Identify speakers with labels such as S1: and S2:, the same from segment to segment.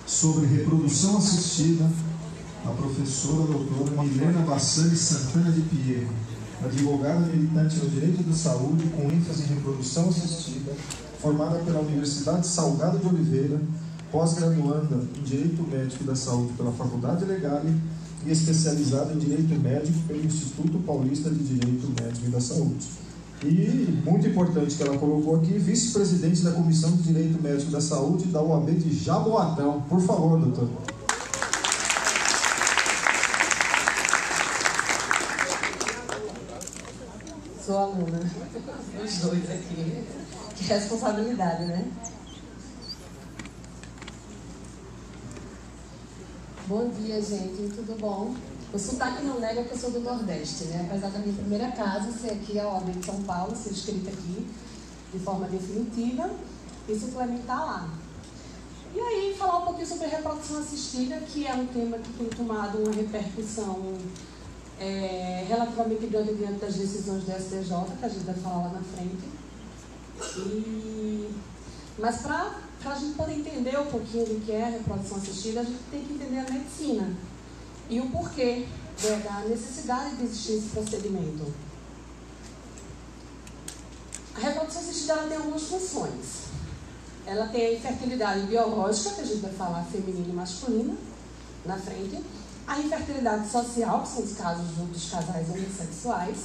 S1: sobre reprodução assistida, a professora doutora Milena Bassani Santana de Pierro, advogada militante no direito da saúde com ênfase em reprodução assistida, formada pela Universidade Salgado de Oliveira, pós-graduanda em Direito Médico da Saúde pela Faculdade Legale e especializada em Direito Médico pelo Instituto Paulista de Direito Médico e da Saúde. E, muito importante que ela colocou aqui, vice-presidente da Comissão de Direito Médico da Saúde da UAB de Jaboatão. Por favor, doutor.
S2: Sou aluna, os dois aqui. Que responsabilidade, né? Bom dia, gente. Tudo bom? O sotaque não nega que eu sou do Nordeste, né? Apesar da minha primeira casa ser aqui a OAB de São Paulo, ser escrita aqui de forma definitiva e suplementar lá. E aí, falar um pouquinho sobre reprodução assistida, que é um tema que tem tomado uma repercussão relativamente grande diante das decisões do STJ, que a gente vai falar lá na frente. Mas para a gente poder entender um pouquinho do que é a reprodução assistida, a gente tem que entender a medicina e o porquê da necessidade de existir esse procedimento. A reprodução assistida ela tem algumas funções. Ela tem a infertilidade biológica, que a gente vai falar feminina e masculina, na frente. A infertilidade social, que são os casos dos casais homossexuais.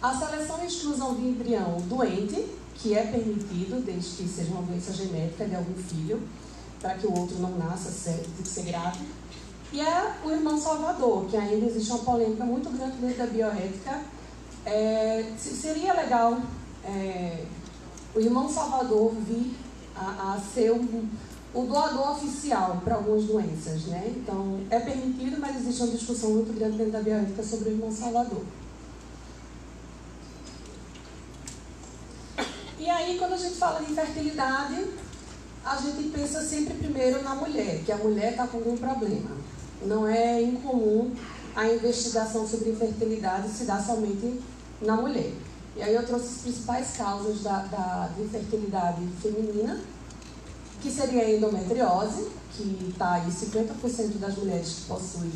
S2: A seleção e exclusão de embrião doente, que é permitido, desde que seja uma doença genética de algum filho, para que o outro não nasça, tem que ser grave. E é o irmão salvador, que ainda existe uma polêmica muito grande dentro da bioética. Seria legal o irmão salvador vir a ser o doador oficial para algumas doenças, né? Então, é permitido, mas existe uma discussão muito grande dentro da bioética sobre o irmão salvador. E aí, quando a gente fala de infertilidade, a gente pensa sempre primeiro na mulher, que a mulher está com algum problema. Não é incomum a investigação sobre infertilidade se dar somente na mulher. E aí eu trouxe as principais causas da infertilidade feminina, que seria a endometriose, que está aí 50% das mulheres que possuem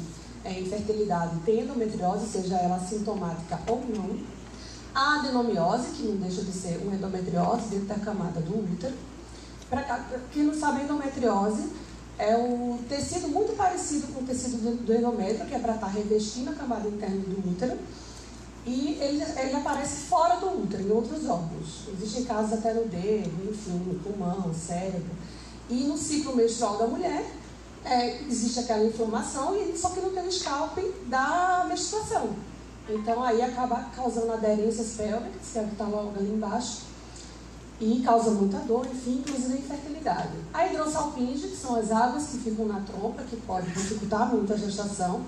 S2: infertilidade tem endometriose, seja ela assintomática ou não. A adenomiose, que não deixa de ser uma endometriose dentro da camada do útero. Para quem não sabe, a endometriose é um tecido muito parecido com o tecido do endométrio, que é para estar revestindo a camada interna do útero. E ele aparece fora do útero, em outros órgãos. Existem casos até no dedo, enfim, no pulmão, cérebro. E no ciclo menstrual da mulher, existe aquela inflamação, só que não tem o scalping da menstruação. Então, aí acaba causando aderências pélvicas, que é o que está logo ali embaixo, e causa muita dor, enfim, inclusive a infertilidade. A hidrossalpinge, que são as águas que ficam na trompa, que pode dificultar muito a gestação,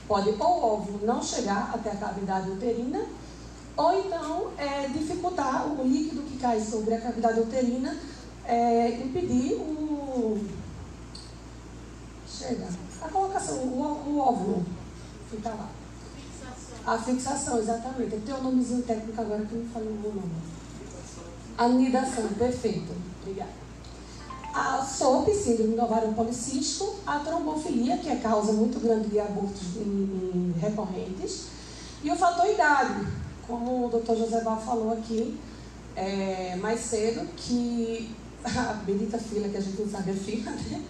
S2: pode ou o óvulo não chegar até a cavidade uterina, ou então dificultar o líquido que cai sobre a cavidade uterina, impedir a colocação, o óvulo fica lá. A fixação, exatamente. Tem um nomezinho técnico agora que eu não falei o nome. Anidação, perfeito. Obrigada. A SOP, síndrome do ovário policístico. A trombofilia, que é causa muito grande de abortos recorrentes. E o fator idade, como o Dr. José Val falou aqui mais cedo, que a bendita fila, que a gente não sabe a fila, né?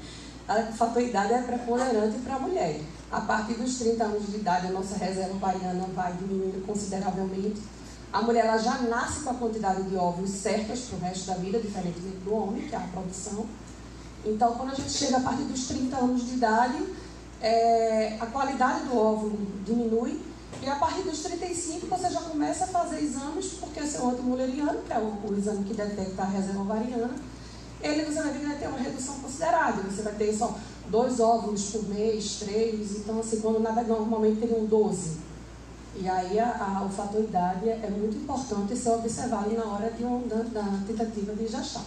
S2: O fator idade é preponderante para a mulher. A partir dos 30 anos de idade, a nossa reserva ovariana vai diminuindo consideravelmente. A mulher ela já nasce com a quantidade de óvulos certas para o resto da vida, diferentemente do homem, que é a produção. Então, quando a gente chega a partir dos 30 anos de idade, a qualidade do óvulo diminui. E a partir dos 35, você já começa a fazer exames, porque é seu antimuleriano, que é o exame que detecta a reserva ovariana, você vai ver que vai ter uma redução considerável. Você vai ter só 2 óvulos por mês, 3, então assim, quando normalmente teriam 12. E aí o fator idade é muito importante ser observado na hora da tentativa de gestar.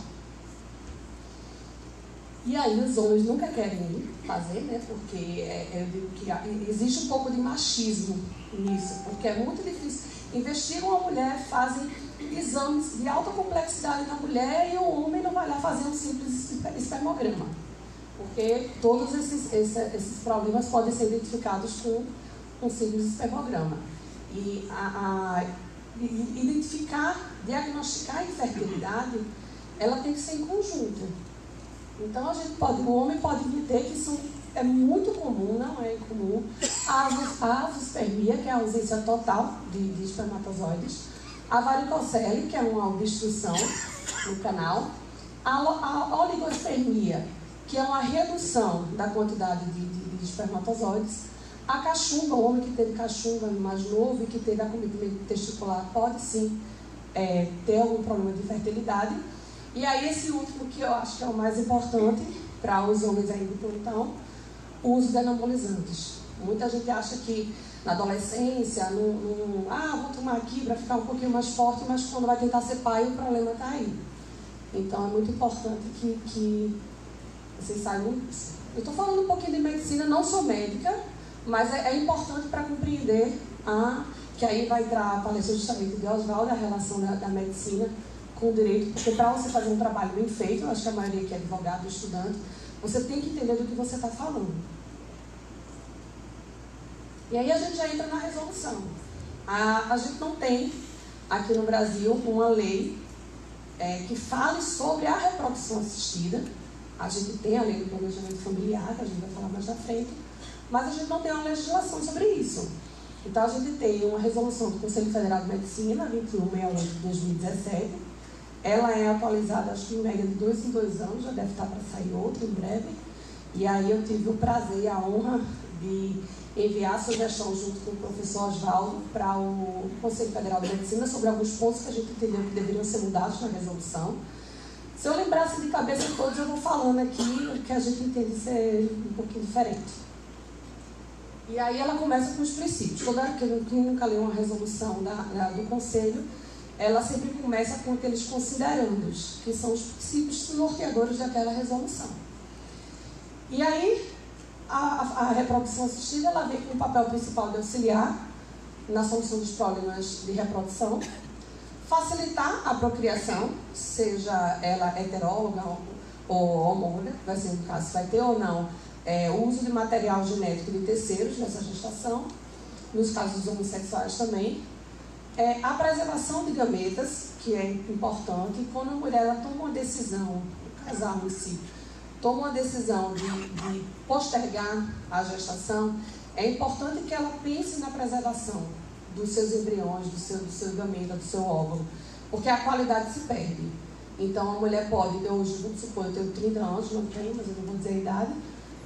S2: E aí os homens nunca querem fazer, né? Porque eu digo que existe um pouco de machismo nisso, porque é muito difícil. Investigam a mulher, fazem exames de alta complexidade na mulher e o homem não vai lá fazer um simples espermograma. porque todos esses problemas podem ser identificados com um simples espermograma. E identificar, diagnosticar a infertilidade, ela tem que ser em conjunto. Então, o homem pode ter que isso é muito comum, não é incomum, a azospermia, que é a ausência total de espermatozoides, a varicocele, que é uma obstrução no canal, a oligospermia, que é uma redução da quantidade de espermatozoides, a cachumba, o homem que teve cachumba mais novo e que teve acometimento testicular pode sim ter algum problema de fertilidade. E aí esse último, que eu acho que é o mais importante para os homens ainda então, o uso de anabolizantes. Muita gente acha que na adolescência, vou tomar aqui para ficar um pouquinho mais forte, mas quando vai tentar ser pai, o problema está aí. Então é muito importante que vocês saibam disso. Eu estou falando um pouquinho de medicina, não sou médica, mas é importante para compreender que aí vai entrar a palestra justamente de Oswaldo, a relação da medicina com o direito, porque para você fazer um trabalho bem feito, eu acho que a maioria aqui é advogado, estudante, você tem que entender do que você está falando. E aí a gente já entra na resolução. A gente não tem aqui no Brasil uma lei que fale sobre a reprodução assistida. A gente tem a lei do planejamento familiar, que a gente vai falar mais na frente, mas a gente não tem uma legislação sobre isso. Então a gente tem uma resolução do Conselho Federal de Medicina, 2168 de 2017, ela é atualizada, acho que em média de 2 em 2 anos, já deve estar para sair outra em breve. E aí eu tive o prazer e a honra de enviar a sugestão junto com o professor Oswaldo para o Conselho Federal de Medicina sobre alguns pontos que a gente entendeu que deveriam ser mudados na resolução. Se eu lembrasse de cabeça todos, eu vou falando aqui, que a gente entende ser um pouquinho diferente. E aí ela começa com os princípios. Quem nunca leu uma resolução do Conselho, ela sempre começa com aqueles considerandos, que são os princípios norteadores daquela resolução. E aí, a reprodução assistida, ela vem com o papel principal de auxiliar na solução dos problemas de reprodução, facilitar a procriação, seja ela heteróloga ou homóloga, vai ser no caso, vai ter ou não o uso de material genético de terceiros nessa gestação, nos casos dos homossexuais também. A preservação de gametas, que é importante, quando a mulher ela toma uma decisão, o casal em si, toma uma decisão de postergar a gestação, é importante que ela pense na preservação dos seus embriões, do seu gameta, do seu óvulo, porque a qualidade se perde. Então a mulher pode, hoje, vamos supor, eu tenho 30 anos, não tenho, mas eu não vou dizer a idade,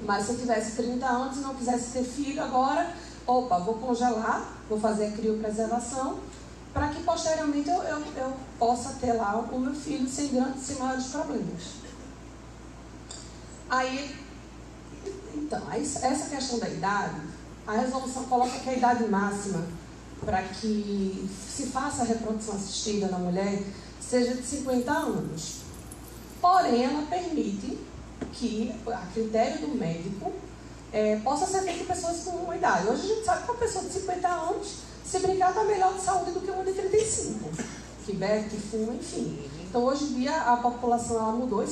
S2: mas se eu tivesse 30 anos e não quisesse ter filho agora, vou congelar, vou fazer a criopreservação, para que posteriormente eu possa ter lá o meu filho sem maiores problemas. Então, essa questão da idade, a resolução coloca que a idade máxima para que se faça a reprodução assistida na mulher seja de 50 anos. Porém, ela permite que, a critério do médico, possa ser feito por pessoas com uma idade. Hoje a gente sabe que uma pessoa de 50 anos, se brincar, está melhor de saúde do que uma de 35, que bebe, que fuma, enfim. Então, hoje em dia, a população ela mudou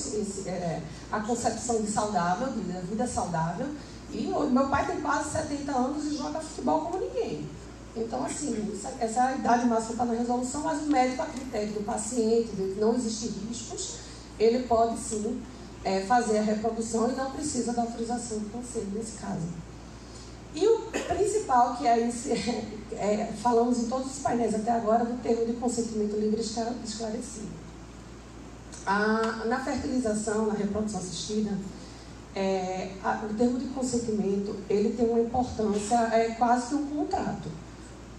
S2: a concepção de saudável, de vida saudável. E meu pai tem quase 70 anos e joga futebol como ninguém. Então, assim, essa é a idade máxima está na resolução, mas o médico, a critério do paciente, de não existir riscos, ele pode sim fazer a reprodução e não precisa da autorização do conselho nesse caso. E o principal, que falamos em todos os painéis até agora, do termo de consentimento livre esclarecido. Na fertilização, na reprodução assistida, o termo de consentimento ele tem uma importância quase que um contrato,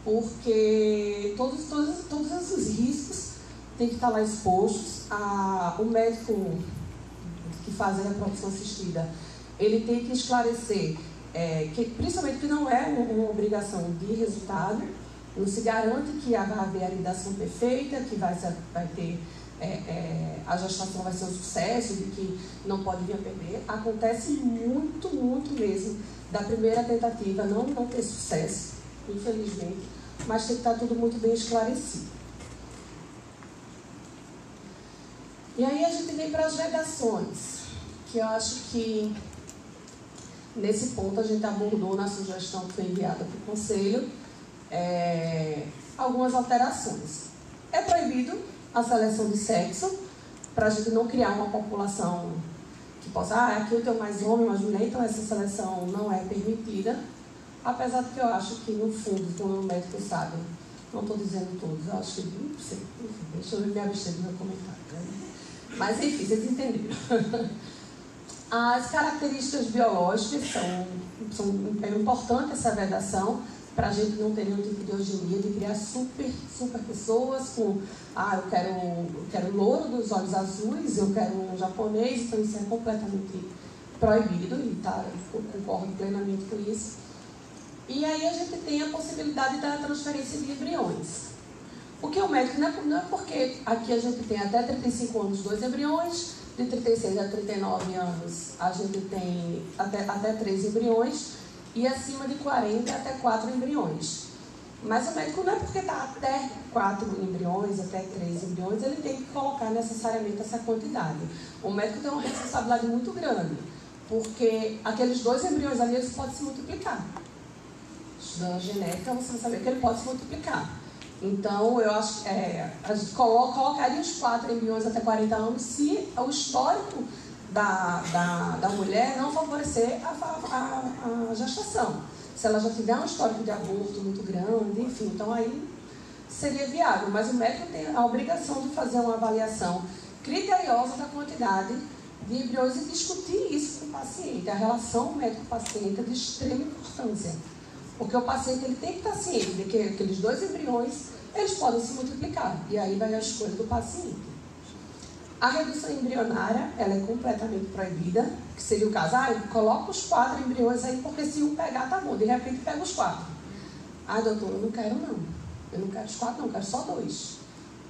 S2: porque todos os riscos têm que estar lá expostos. O médico que faz a reprodução assistida, ele tem que esclarecer, principalmente que não é uma obrigação de resultado, não se garante que vai haver a anidação perfeita, que vai ter a gestação vai ser um sucesso, de que não pode vir a perder. Acontece muito, muito mesmo da primeira tentativa não ter sucesso, infelizmente, mas tem que estar tudo muito bem esclarecido. E aí a gente vem para as vedações, que eu acho que nesse ponto a gente abordou na sugestão que foi enviada para o Conselho algumas alterações. É proibido a seleção de sexo, para a gente não criar uma população que possa, aqui eu tenho mais homem, mais mulher, então essa seleção não é permitida, apesar de que eu acho que, no fundo, como o médico sabe, não estou dizendo todos, eu acho que, enfim, deixa eu me abster do meu comentário, né? Mas, enfim, vocês entenderam. As características biológicas é importante essa vedação, para a gente não ter nenhum tipo de eugenia, de criar super pessoas com, eu quero louro dos olhos azuis, eu quero um japonês, então isso é completamente proibido, e eu concordo plenamente com isso. E aí a gente tem a possibilidade da transferência de embriões. O que o médico, não é porque aqui a gente tem até 35 anos 2 embriões, de 36 a 39 anos a gente tem até 3 embriões, e acima de 40 até 4 embriões. Mas o médico não é porque está até 4 embriões, até 3 embriões, ele tem que colocar necessariamente essa quantidade. O médico tem uma responsabilidade muito grande, porque aqueles 2 embriões ali, eles podem se multiplicar. Estudando genética, você vai saber que ele pode se multiplicar. Então, eu acho que a gente colocaria os 4 embriões até 40 anos se o histórico da mulher não favorecer a gestação. Se ela já tiver um histórico de aborto muito grande, enfim, então aí seria viável. Mas o médico tem a obrigação de fazer uma avaliação criteriosa da quantidade de embriões e discutir isso com o paciente. A relação médico-paciente é de extrema importância. Porque o paciente ele tem que estar ciente de que aqueles 2 embriões eles podem se multiplicar. E aí vai a escolha do paciente. A redução embrionária, ela é completamente proibida, que seria o caso, coloca os 4 embriões aí, porque se um pegar, tá bom, de repente pega os 4. Doutor, eu não quero não. Eu não quero os 4 não, eu quero só 2.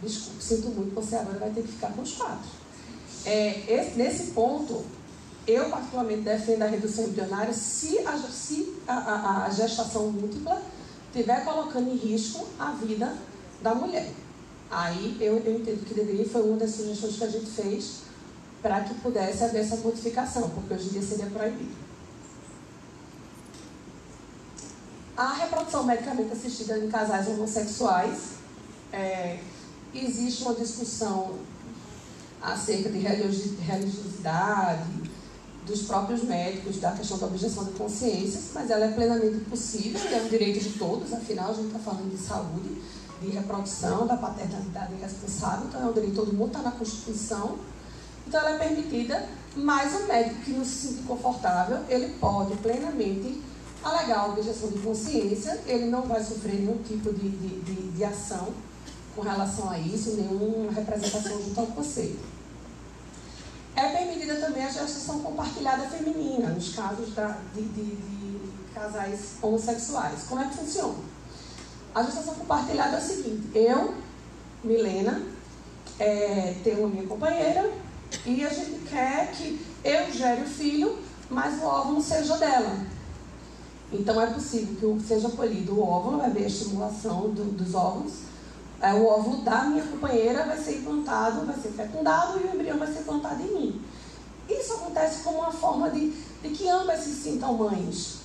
S2: Desculpe, sinto muito, você agora vai ter que ficar com os 4. Nesse ponto, eu particularmente defendo a redução embrionária se a gestação múltipla estiver colocando em risco a vida da mulher. Aí eu entendo que deveria, foi uma das sugestões que a gente fez para que pudesse haver essa modificação, porque hoje em dia seria proibido. A reprodução medicamente assistida em casais homossexuais, existe uma discussão acerca de religiosidade, dos próprios médicos, da questão da objeção de consciências, mas ela é plenamente possível, é um direito de todos, afinal a gente está falando de saúde, de reprodução, da paternidade responsável, então é um direito, todo mundo está na Constituição, então ela é permitida, mas o médico que não se sinta confortável, ele pode plenamente alegar a objeção de consciência, ele não vai sofrer nenhum tipo de ação com relação a isso, nenhuma representação junto ao conselho. É permitida também a gestação compartilhada feminina, nos casos de casais homossexuais. Como é que funciona? A gestação compartilhada é o seguinte: eu, Milena, tenho a minha companheira e a gente quer que eu gere o filho, mas o óvulo seja dela. Então é possível que seja colhido o óvulo, vai haver a estimulação dos óvulos, o óvulo da minha companheira vai ser implantado, vai ser fecundado e o embrião vai ser implantado em mim. Isso acontece como uma forma de que ambas se sintam mães.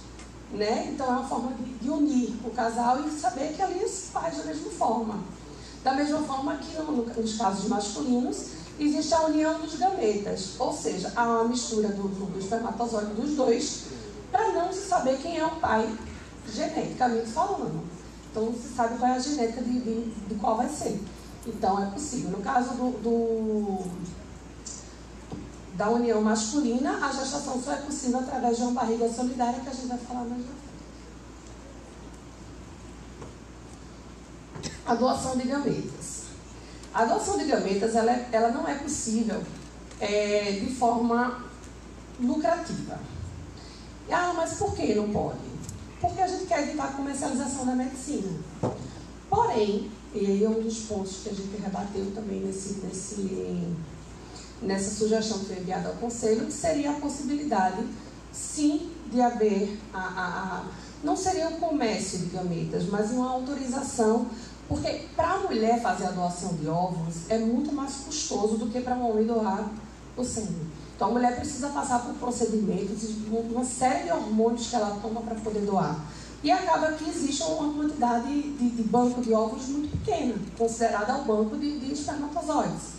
S2: Né? Então é uma forma de unir o casal e saber que ali se faz da mesma forma. Da mesma forma que nos casos masculinos existe a união dos gametas, ou seja, há uma mistura do espermatozoide dos dois para não se saber quem é o pai geneticamente falando. Então não se sabe qual é a genética de qual vai ser. Então é possível. No caso da união masculina, a gestação só é possível através de uma barriga solidária, que a gente vai falar mais na frente. A doação de gametas. A doação de gametas, ela não é possível de forma lucrativa. Mas por que não pode? Porque a gente quer evitar a comercialização da medicina. Porém, e aí é um dos pontos que a gente rebateu também nessa sugestão que foi enviada ao Conselho, que seria a possibilidade, sim, de haver, não seria um comércio de gametas, mas uma autorização, porque para a mulher fazer a doação de óvulos é muito mais custoso do que para um homem doar o sangue. Então a mulher precisa passar por procedimentos, uma série de hormônios que ela toma para poder doar. E acaba que existe uma quantidade de banco de óvulos muito pequena, considerada ao banco de espermatozoides.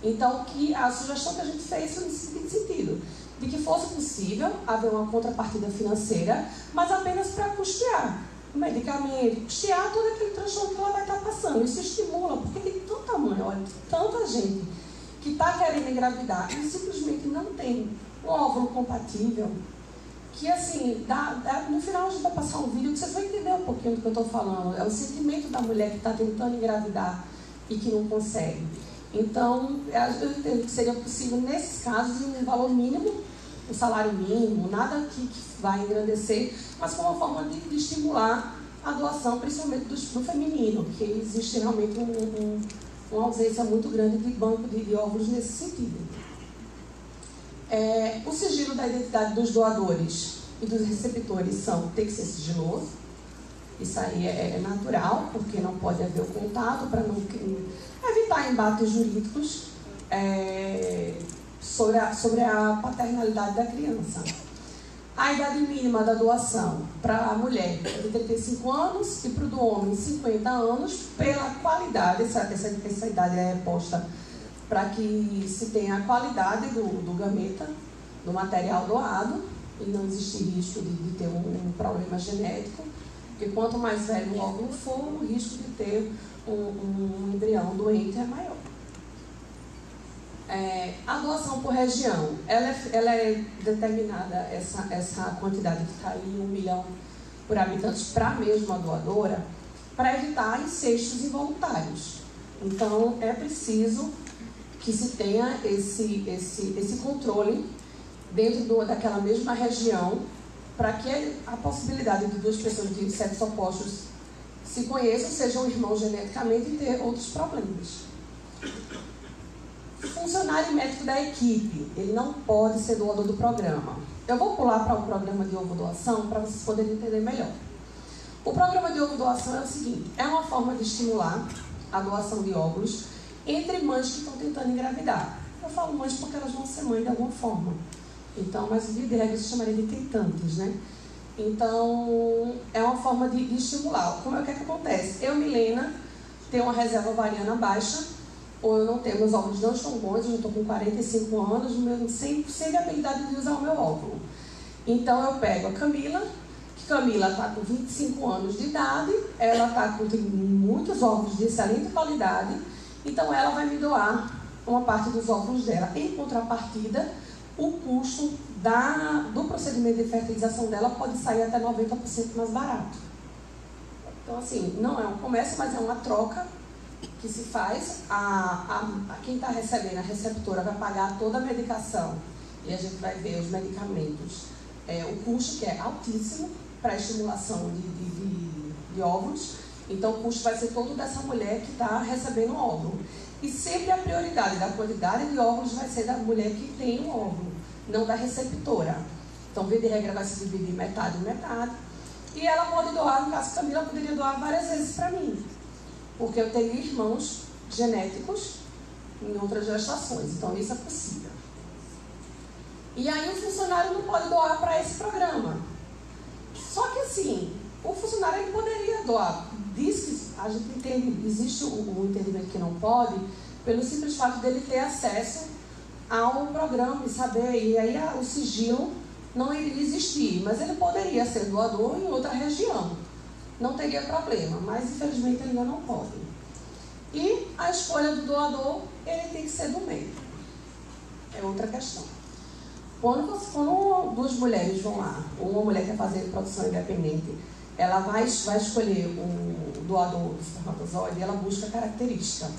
S2: Então, a sugestão que a gente fez foi nesse sentido, de que fosse possível haver uma contrapartida financeira, mas apenas para custear o medicamento, custear todo aquele transtorno que ela vai estar passando. Isso estimula, porque tem tanta mãe, olha, tanta gente que está querendo engravidar e simplesmente não tem um óvulo compatível, que assim, no final a gente vai passar um vídeo que vocês vão entender um pouquinho do que eu estou falando. É o sentimento da mulher que está tentando engravidar e que não consegue. Então, eu entendo que seria possível, nesses casos, um valor mínimo, um salário mínimo, nada que vai engrandecer, mas como uma forma de estimular a doação, principalmente do feminino, porque existe realmente uma ausência muito grande de banco de óvulos nesse sentido. O sigilo da identidade dos doadores e dos receptores tem que ser sigiloso. Isso aí é natural, porque não pode haver o contato, para não evitar embates jurídicos sobre a paternalidade da criança. A idade mínima da doação para a mulher é de 35 anos e para o do homem 50 anos, pela qualidade. Essa idade é posta para que se tenha a qualidade do gameta, do material doado, e não existir risco de ter um problema genético, porque quanto mais velho o óvulo for, o risco de ter um embrião doente é maior. A doação por região, ela é determinada, essa quantidade que está aí, 1 milhão por habitantes, para a mesma doadora, para evitar incestos involuntários. Então, é preciso que se tenha esse controle dentro daquela mesma região, para que a possibilidade de duas pessoas de sexos opostos se conheçam, sejam irmãos geneticamente e ter outros problemas. Funcionário médico da equipe, ele não pode ser doador do programa. Eu vou pular para o programa de ovo doação para vocês poderem entender melhor. O programa de ovo doação é o seguinte, é uma forma de estimular a doação de óvulos entre mães que estão tentando engravidar. Eu falo mães porque elas vão ser mães de alguma forma. Então, mas de regra se chamaria de tentantes, né? Então, é uma forma de estimular. Como é que acontece? Eu, Milena, tenho uma reserva ovariana baixa, ou eu não tenho, meus óvulos não estão bons, eu estou com 45 anos, sem habilidade de usar o meu óvulo. Então, eu pego a Camila, que Camila está com 25 anos de idade, ela tem muitos óvulos de excelente qualidade, então ela vai me doar uma parte dos óvulos dela. Em contrapartida, o custo do procedimento de fertilização dela pode sair até 90% mais barato. Então, assim, não é um comércio, mas é uma troca que se faz. Quem está recebendo, a receptora, vai pagar toda a medicação, e a gente vai ver os medicamentos. O custo, que é altíssimo para a estimulação de óvulos, então o custo vai ser todo dessa mulher que está recebendo o óvulo. E sempre a prioridade da quantidade de óvulos vai ser da mulher que tem o óvulo, não da receptora. Então, via de regra, vai se dividir metade e metade. E ela pode doar, no caso, Camila poderia doar várias vezes para mim, porque eu tenho irmãos genéticos em outras gestações, então isso é possível. E aí o funcionário não pode doar para esse programa. Só que assim, o funcionário ele poderia doar. Diz que a gente entende, existe o entendimento que não pode, pelo simples fato dele ter acesso ao programa e saber, e aí o sigilo não iria existir, mas ele poderia ser doador em outra região. Não teria problema, mas infelizmente ele ainda não pode. E a escolha do doador, ele tem que ser do médico. É outra questão. Quando duas mulheres vão lá, ou uma mulher quer fazer produção independente, ela vai escolher o doador do espermatozoide e ela busca característica,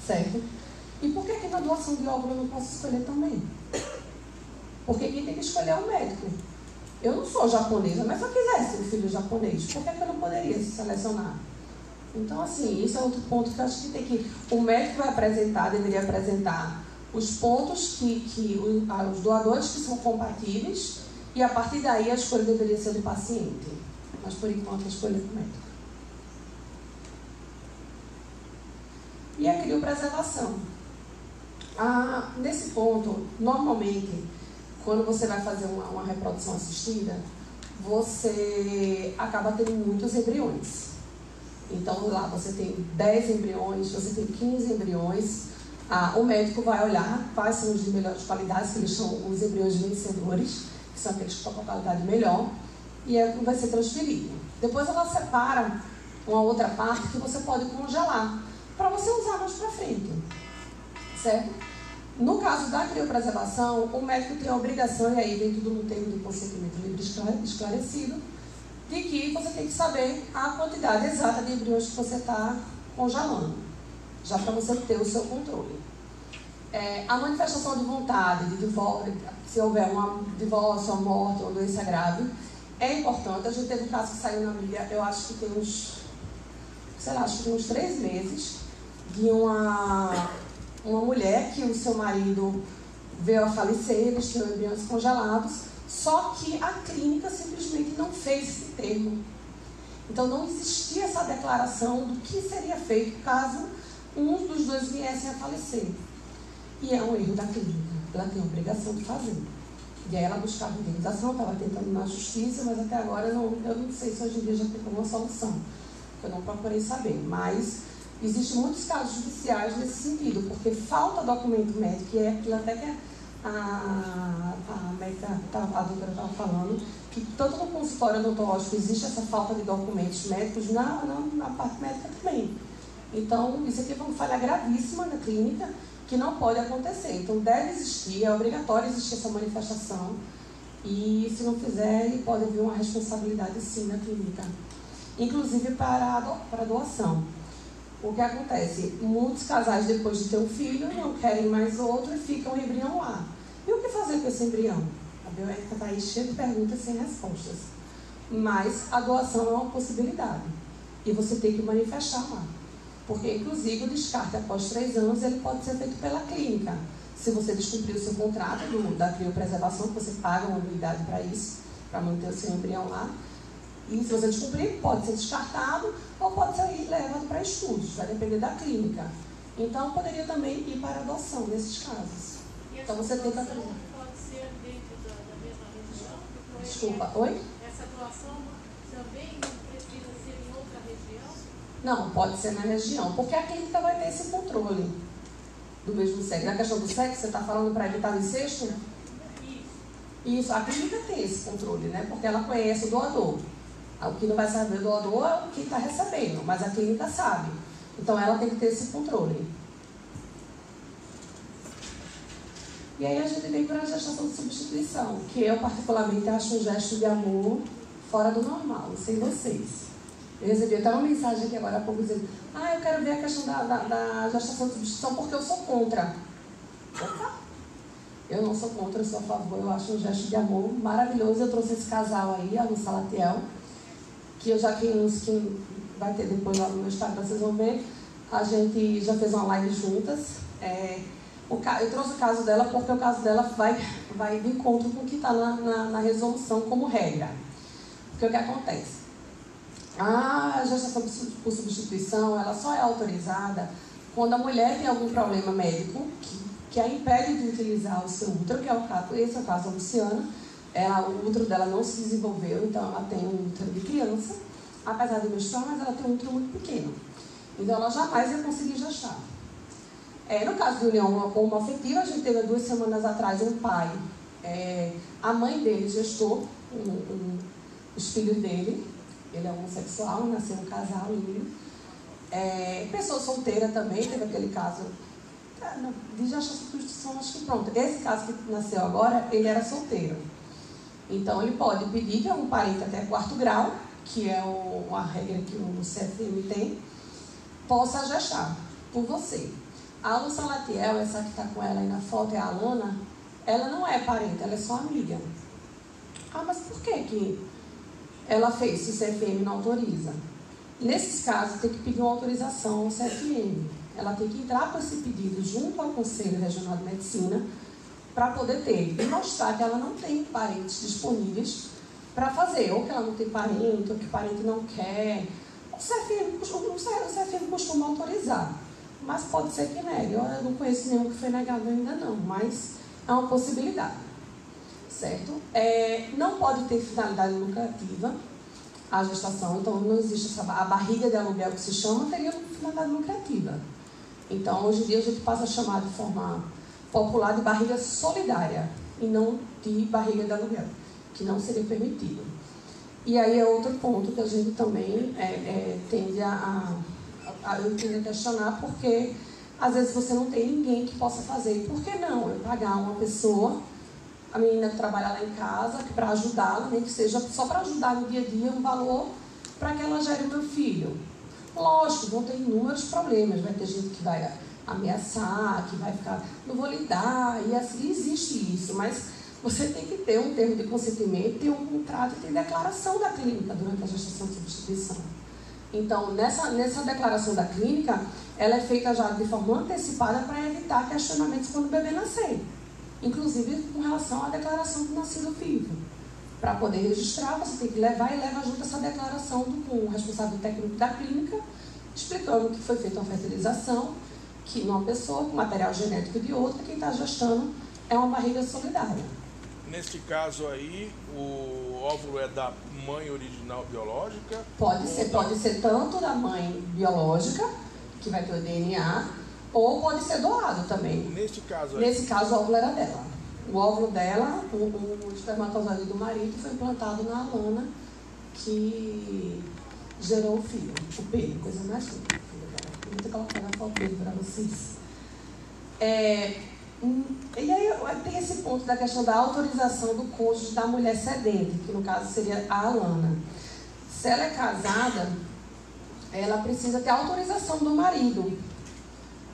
S2: certo? E por que na doação de óvulo eu não posso escolher também? Porque quem tem que escolher é o médico. Eu não sou japonesa, mas se eu quisesse um filho japonês, por que eu não poderia se selecionar? Então, assim, isso é outro ponto que eu acho que tem que... O médico vai apresentar, deveria apresentar os pontos os doadores que são compatíveis, e a partir daí a escolha deveria ser do paciente. Mas, por enquanto, a escolha é do médico. E a criopreservação. Nesse ponto, normalmente, quando você vai fazer uma reprodução assistida, você acaba tendo muitos embriões. Então, lá você tem 10 embriões, você tem 15 embriões. O médico vai olhar quais são os de melhores qualidades, que eles são os embriões vencedores, que são aqueles com a qualidade melhor, e é o que vai ser transferido. Depois ela separa uma outra parte que você pode congelar, para você usar mais para frente, certo? No caso da criopreservação, o médico tem a obrigação, e aí vem tudo no termo do consentimento livre esclarecido, de que você tem que saber a quantidade exata de embriões que você está congelando, já para você ter o seu controle. A manifestação de vontade, de divórcio, se houver um divórcio, uma morte, uma doença grave, é importante. A gente teve um caso que saiu na mídia, eu acho que tem uns, acho que tem uns 3 meses, de uma mulher que o seu marido veio a falecer, eles tinham embriões congelados, só que a clínica simplesmente não fez esse termo. Então não existia essa declaração do que seria feito caso um dos dois viessem a falecer. E é um erro da clínica, ela tem a obrigação de fazer. E aí ela buscava indenização, estava tentando na justiça, mas até agora eu não sei se hoje em dia já tem alguma solução. Eu não procurei saber, mas existem muitos casos judiciais nesse sentido, porque falta documento médico, e é aquilo até que a doutora estava falando, que tanto no consultório odontológico existe essa falta de documentos médicos, na parte médica também. Então, isso aqui é uma falha gravíssima na clínica, que não pode acontecer. Então, deve existir, é obrigatório existir essa manifestação, e se não fizer, pode haver uma responsabilidade sim na clínica, inclusive para a doação. O que acontece? Muitos casais, depois de ter um filho, não querem mais outro e ficam o embrião lá. E o que fazer com esse embrião? A bioética está aí cheia de perguntas sem respostas. Mas a doação é uma possibilidade. E você tem que manifestar lá. Porque, inclusive, o descarte após 3 anos, ele pode ser feito pela clínica. Se você descumprir o seu contrato da criopreservação, que você paga uma anuidade para isso, para manter o seu embrião lá. E se você descumprir, pode ser descartado ou pode ser levado para estudos, vai depender da clínica. Então, poderia também ir para a adoção nesses casos.
S3: E
S2: então, você tem que
S3: pode ser dentro da mesma região?
S2: Desculpa, oi?
S3: Essa doação também não precisa ser em outra região?
S2: Não, pode ser na região, porque a clínica vai ter esse controle do mesmo sexo. Na questão do sexo, você está falando para evitar o incesto? Isso, a clínica tem esse controle, né? Porque ela conhece o doador. O que não vai saber do doador é o que está recebendo, mas a clínica sabe. Então, ela tem que ter esse controle. E aí a gente vem para a gestação de substituição, que eu particularmente acho um gesto de amor fora do normal, não sei vocês. Eu recebi até uma mensagem aqui agora há pouco dizendo: eu quero ver a questão da gestação de substituição porque eu sou contra. Opa! Eu não sou contra, eu sou a favor, eu acho um gesto de amor maravilhoso. Eu trouxe esse casal aí, a Lu Salatiel, que eu já tenho uns que vai ter depois lá no meu Instagram, vocês vão ver. A gente já fez uma live juntas. Eu trouxe o caso dela porque o caso dela vai de encontro com o que está na resolução como regra. Porque o que acontece? A gestação por substituição, ela só é autorizada quando a mulher tem algum problema médico que a impede de utilizar o seu útero, que é o caso, esse é o caso da Luciana. O útero dela não se desenvolveu, então ela tem um útero de criança, apesar de menstruar, mas ela tem um útero muito pequeno. Então ela jamais ia conseguir gestar. No caso de união homoafetiva, a gente teve 2 semanas atrás um pai, a mãe dele gestou os filhos dele, ele é homossexual, nasceu um casal lindo. Pessoa solteira também, teve aquele caso de gestação por substituição, acho que pronto. Esse caso que nasceu agora, ele era solteiro. Então, ele pode pedir que um parente até 4º grau, que é uma regra que o CFM tem, possa gestar por você. A Lu Salatiel, essa que está com ela aí na foto, é a Alana, ela não é parente, ela é só amiga. Mas por que ela fez se o CFM não autoriza? Nesses casos, tem que pedir uma autorização ao CFM. Ela tem que entrar com esse pedido junto ao Conselho Regional de Medicina para poder ter e mostrar que ela não tem parentes disponíveis para fazer, ou que ela não tem parente, ou que o parente não quer. O CFM costuma autorizar. mas pode ser que negue. Eu não conheço nenhum que foi negado ainda não, mas é uma possibilidade, certo? Não pode ter finalidade lucrativa a gestação, então não existe a barriga de aluguel que se chama, teria finalidade lucrativa. Então, hoje em dia, a gente passa a chamar de forma popular de barriga solidária e não de barriga de aluguel, que não seria permitido. E aí é outro ponto que a gente também tende a questionar, porque às vezes você não tem ninguém que possa fazer. Por que não eu pagar uma pessoa, a menina que trabalha lá em casa, para ajudá-la, nem que seja só para ajudar no dia a dia, um valor para que ela gere o meu filho? Lógico, vão ter inúmeros problemas, vai ter gente que vai ameaçar, que vai ficar, não vou lhe dar, e assim existe isso, mas você tem que ter um termo de consentimento, ter um contrato e ter declaração da clínica durante a gestação de substituição. Então, nessa declaração da clínica, ela é feita já de forma antecipada para evitar questionamentos quando o bebê nascer, inclusive com relação à declaração do nascido vivo. Para poder registrar, você tem que levar e leva junto essa declaração com o responsável técnico da clínica, explicando que foi feita uma fertilização, que numa pessoa com material genético de outra, quem está gestando é uma barriga solidária.
S4: Neste caso aí, o óvulo é da mãe original biológica?
S2: Pode ser tanto da mãe biológica, que vai ter o DNA, ou pode ser doado também.
S4: Neste caso aí?
S2: Nesse caso, o óvulo era dela. O óvulo dela, o espermatozoide do marido, foi implantado na Alana, que gerou o filho, o Pedro, coisa mais linda. Vou ter colocado a foto dele para vocês. E aí tem esse ponto da questão da autorização do cônjuge da mulher cedente, que no caso seria a Alana. Se ela é casada, ela precisa ter autorização do marido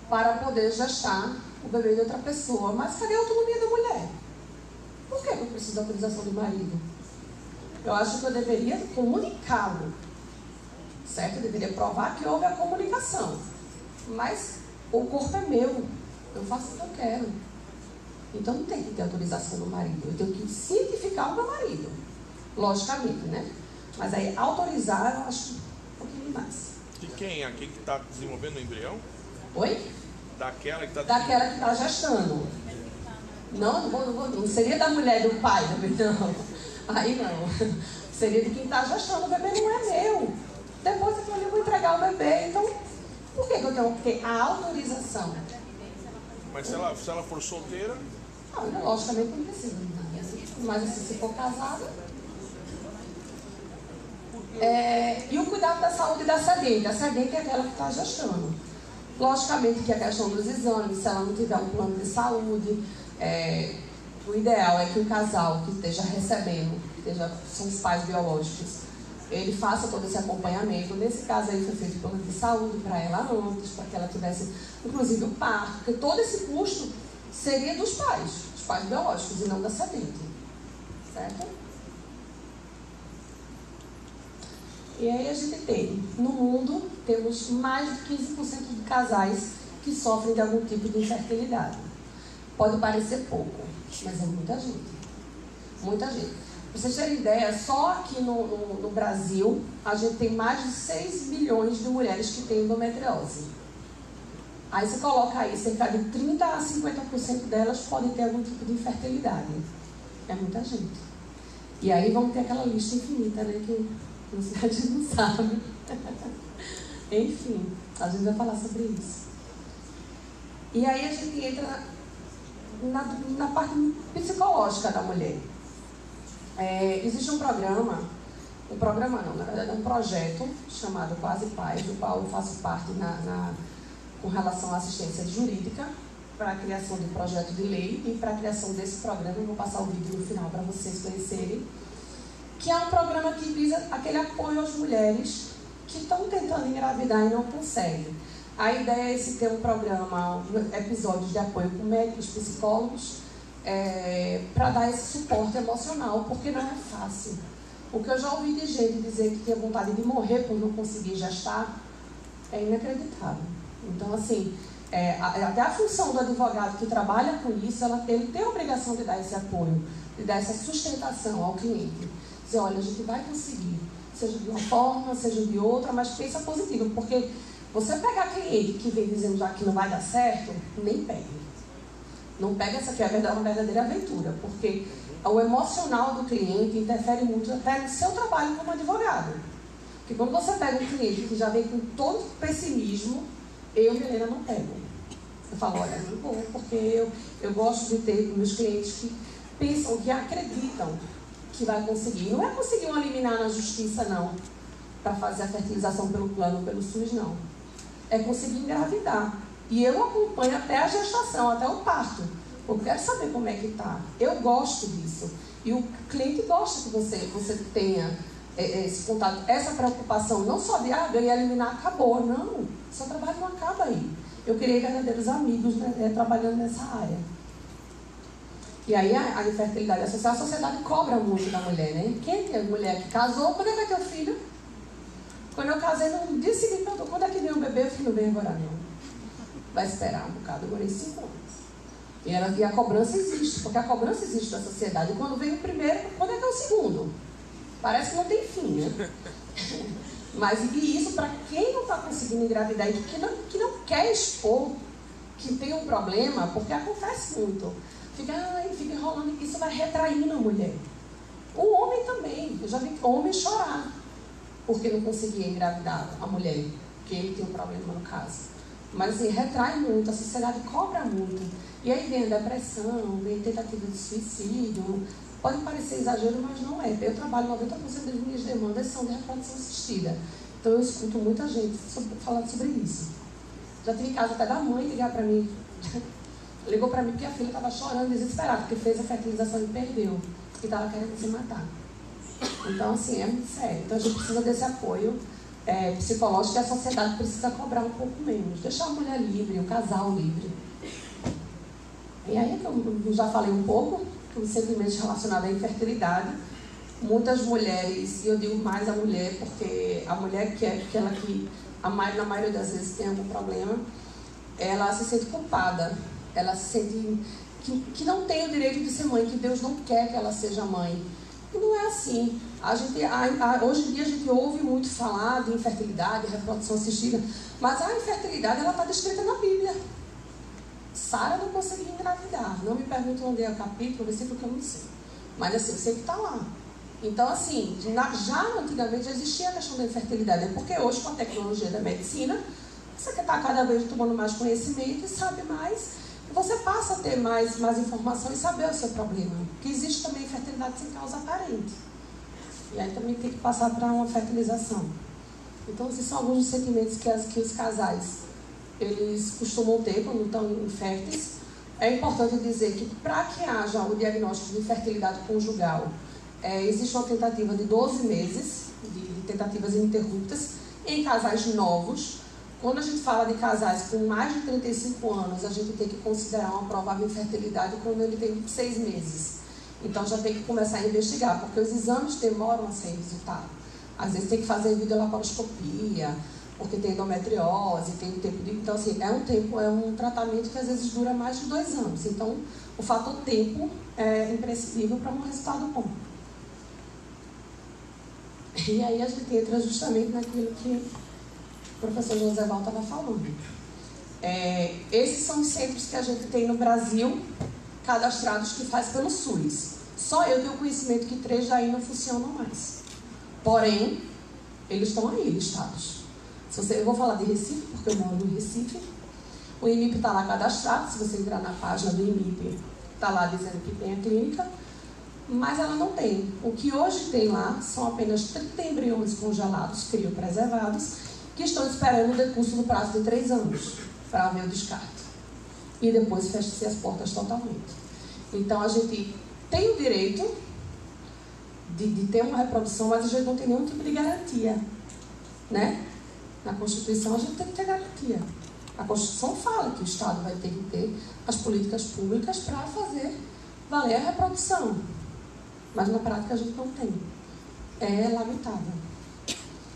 S2: para poder gestar o bebê de outra pessoa. Mas cadê a autonomia da mulher? Por que eu preciso da autorização do marido? Eu acho que eu deveria comunicá-lo, certo? Eu deveria provar que houve a comunicação. Mas o corpo é meu, eu faço o que eu quero. Então não tem que ter autorização do marido, eu tenho que cientificar o meu marido, logicamente, né? Mas aí autorizar, eu acho um pouquinho mais.
S4: De quem? Aquele que está desenvolvendo o embrião?
S2: Oi?
S4: Daquela que está
S2: Daquela que está gestando. Não seria da mulher do pai, não. Aí não. Seria de quem está gestando. O bebê não é meu. Depois eu vou entregar o bebê. Então, por que eu tenho que ter a autorização?
S4: Mas se ela for solteira?
S2: Não, logicamente não precisa. Mas assim, se for casada. E o cuidado da saúde da cedente. A cedente é aquela que está gestando. Logicamente que a questão dos exames, se ela não tiver um plano de saúde, o ideal é que o casal que esteja recebendo, são os pais biológicos, ele faça todo esse acompanhamento. Nesse caso aí foi feito plano de saúde para ela antes, para que ela tivesse, inclusive, o parto, porque todo esse custo seria dos pais biológicos e não da cedente, certo? E aí a gente tem, no mundo, temos mais de 15% de casais que sofrem de algum tipo de infertilidade. Pode parecer pouco, mas é muita gente. Muita gente. Para vocês terem ideia, só aqui no Brasil, a gente tem mais de 6 milhões de mulheres que têm endometriose. Aí você coloca aí, cerca de 30% a 50% delas podem ter algum tipo de infertilidade. É muita gente. E aí vamos ter aquela lista infinita, né, que a gente não sabe. Enfim, a gente vai falar sobre isso. E aí a gente entra na parte psicológica da mulher. Existe um programa não, na verdade é um projeto chamado Quase Pais, do qual eu faço parte com relação à assistência jurídica para a criação de projeto de lei e para a criação desse programa. Eu vou passar o vídeo no final para vocês conhecerem. Que é um programa que visa aquele apoio às mulheres que estão tentando engravidar e não conseguem. A ideia é ter um programa, episódios de apoio com médicos, psicólogos, para dar esse suporte emocional, porque não é fácil. O que eu já ouvi de gente dizer que tinha vontade de morrer por não conseguir gestar é inacreditável. Então, assim, até a função do advogado que trabalha com isso, ele tem a obrigação de dar esse apoio, de dar essa sustentação ao cliente. Dizer, olha, a gente vai conseguir, seja de uma forma, seja de outra, mas pensa positivo, porque Você pegar cliente que vem dizendo já que não vai dar certo, nem pegue. Não pega essa aqui, é uma verdadeira aventura, porque o emocional do cliente interfere muito até no seu trabalho como advogado. Porque quando você pega um cliente que já vem com todo pessimismo, eu, Milena, não pego. Eu falo, olha, não vou, porque eu gosto de ter meus clientes que pensam, que acreditam que vai conseguir. Não é conseguir uma liminar na justiça, não, para fazer a fertilização pelo plano, pelo SUS, não. É conseguir engravidar. E eu acompanho até a gestação, até o parto. Eu quero saber como é que está. Eu gosto disso. E o cliente gosta que você tenha esse contato, essa preocupação, não só de ganhei a liminar, acabou. Não, seu trabalho não acaba aí. Eu criei verdadeiros amigos, né, trabalhando nessa área. E aí a infertilidade associada, a sociedade cobra muito da mulher, né? Quem tem mulher que casou, quando é que vai ter o filho? Quando eu casei, no dia seguinte, quando é que vem o bebê? O filho não vem agora, não. Vai esperar um bocado, eu morei 5 anos. E a cobrança existe, porque a cobrança existe da sociedade. E quando vem o primeiro, quando é que é o segundo? Parece que não tem fim, né? Mas e isso para quem não está conseguindo engravidar e que não quer expor que tem um problema, porque acontece muito. Fica enrolando, isso vai retraindo a mulher. O homem também. Eu já vi homem chorar porque não conseguia engravidar a mulher, porque ele tem um problema no caso. Mas assim, retrai muito, a sociedade cobra muito. E aí vem a depressão, vem tentativa de suicídio. Pode parecer exagero, mas não é. Eu trabalho 90% das minhas demandas são de reprodução assistida. Então eu escuto muita gente falando sobre isso. Já tive caso até da mãe ligar para mim. Ligou para mim porque a filha estava chorando, desesperada, porque fez a fertilização e perdeu. E estava querendo se matar. Então, assim, é muito sério. Então a gente precisa desse apoio psicológico, e a sociedade precisa cobrar um pouco menos. Deixar a mulher livre, o casal livre. E aí que eu já falei um pouco, os sentimentos relacionados à infertilidade. Muitas mulheres, e eu digo mais a mulher, porque a mulher que é aquela que, na maioria das vezes, tem algum problema, ela se sente culpada, ela se sente que não tem o direito de ser mãe, que Deus não quer que ela seja mãe. E não é assim. Hoje em dia a gente ouve muito falar de infertilidade, de reprodução assistida, mas a infertilidade está descrita na Bíblia. Sara não conseguia engravidar. Não me pergunte onde é o capítulo, o versículo, que eu não sei. Mas assim, eu sei que está lá. Então, assim, já antigamente já existia a questão da infertilidade. É porque hoje, com a tecnologia da medicina, você está cada vez tomando mais conhecimento e sabe mais. E você passa a ter mais informação e saber o seu problema. Porque existe também infertilidade sem causa aparente. E aí também tem que passar para uma fertilização. Então, esses são alguns dos sentimentos que os casais eles costumam ter quando estão inférteis. É importante dizer que para que haja o diagnóstico de infertilidade conjugal, existe uma tentativa de 12 meses, de tentativas ininterruptas, em casais novos. Quando a gente fala de casais com mais de 35 anos, a gente tem que considerar uma provável infertilidade quando ele tem 6 meses. Então já tem que começar a investigar, porque os exames demoram a ser resultado. Às vezes tem que fazer videolaparoscopia, porque tem endometriose, tem um tempo de... Então, assim, é um tratamento que às vezes dura mais de 2 anos. Então, o fator tempo é imprescindível para um resultado bom. E aí a gente entra justamente naquilo que o professor José Val estava falando. Esses são os centros que a gente tem no Brasil, cadastrados, que faz pelo SUS. Só eu tenho conhecimento que 3 daí não funcionam mais. Porém, eles estão aí listados. Eu vou falar de Recife, porque eu moro no Recife. O IMIP está lá cadastrado. Se você entrar na página do IMIP, está lá dizendo que tem a clínica, mas ela não tem. O que hoje tem lá são apenas 30 embriões congelados, criopreservados, que estão esperando o decurso do prazo de 3 anos para haver o descarte. E depois fecha-se as portas totalmente. Então, a gente tem o direito de ter uma reprodução, mas a gente não tem nenhum tipo de garantia, né? Na Constituição, a gente tem que ter garantia. A Constituição fala que o Estado vai ter que ter as políticas públicas para fazer valer a reprodução. Mas na prática a gente não tem. É lamentável.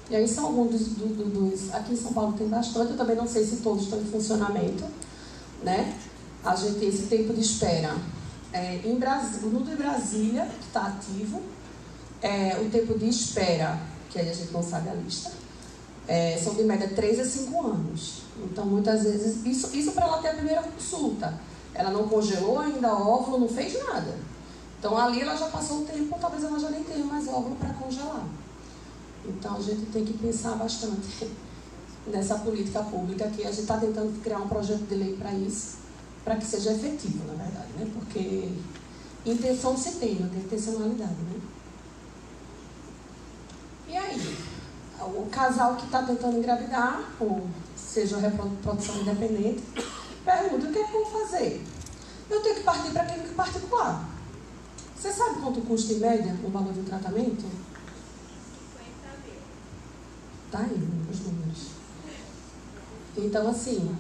S2: E aí são alguns dos... Aqui em São Paulo tem bastante, eu também não sei se todos estão em funcionamento, né? A gente tem esse tempo de espera. No de Brasília, que está ativo, o tempo de espera, que aí a gente não sabe a lista, são de média 3 a 5 anos. Então, muitas vezes, isso para ela ter a primeira consulta. Ela não congelou ainda o óvulo, não fez nada. Então, ali ela já passou o tempo, talvez ela já nem tenha mais óvulo para congelar. Então, a gente tem que pensar bastante nessa política pública que a gente está tentando criar um projeto de lei para isso, para que seja efetivo, na verdade, né? Porque intenção se tem, não tem intencionalidade, né? E aí, o casal que está tentando engravidar, ou seja, reprodução independente, pergunta: o que é que eu vou fazer? Eu tenho que partir para a clínica particular. Você sabe quanto custa em média o valor de um tratamento?
S3: 50 mil.
S2: Tá aí os números. Então, assim,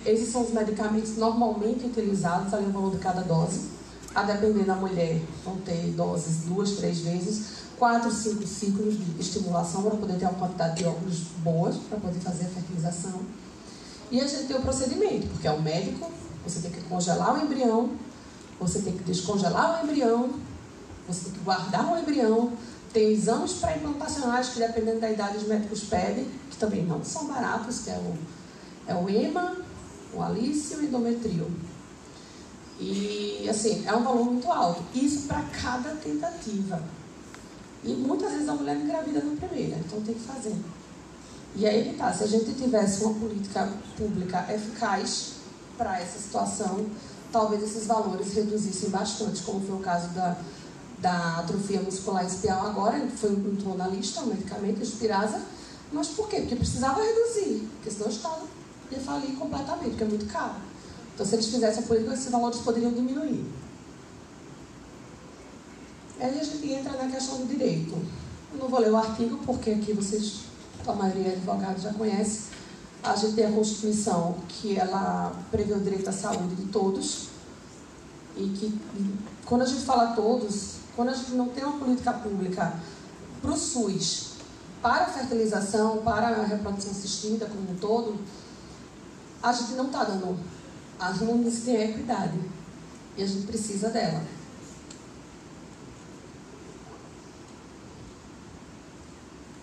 S2: esses são os medicamentos normalmente utilizados, ali o valor de cada dose. A depender da mulher, vão ter doses 2, 3 vezes, 4, 5 ciclos de estimulação para poder ter uma quantidade de óvulos boas, para poder fazer a fertilização. E a gente tem o procedimento, porque é o médico, você tem que congelar o embrião, você tem que descongelar o embrião, você tem que guardar o embrião, tem exames pré-implantacionais que, dependendo da idade, os médicos pedem, que também não são baratos, que é o EMA, o Alice e o endometrio. E, assim, é um valor muito alto. Isso para cada tentativa. E muitas vezes a mulher engravida na primeira, então tem que fazer. E aí que tá, se a gente tivesse uma política pública eficaz para essa situação, talvez esses valores reduzissem bastante, como foi o caso da atrofia muscular espial agora, entrou na lista, o medicamento, a Spinraza. Mas por quê? Porque precisava reduzir, porque senão o Estado ia falir completamente, porque é muito caro. Então, se eles fizessem a política, esses valores poderiam diminuir. Aí a gente entra na questão do direito. Eu não vou ler o artigo, porque aqui vocês, a maioria advogados já conhece. A gente tem a Constituição, que ela prevê o direito à saúde de todos. E que, quando a gente fala todos, quando a gente não tem uma política pública para o SUS, para a fertilização, para a reprodução assistida como um todo, a gente não está dando, a gente não tem a equidade. E a gente precisa dela.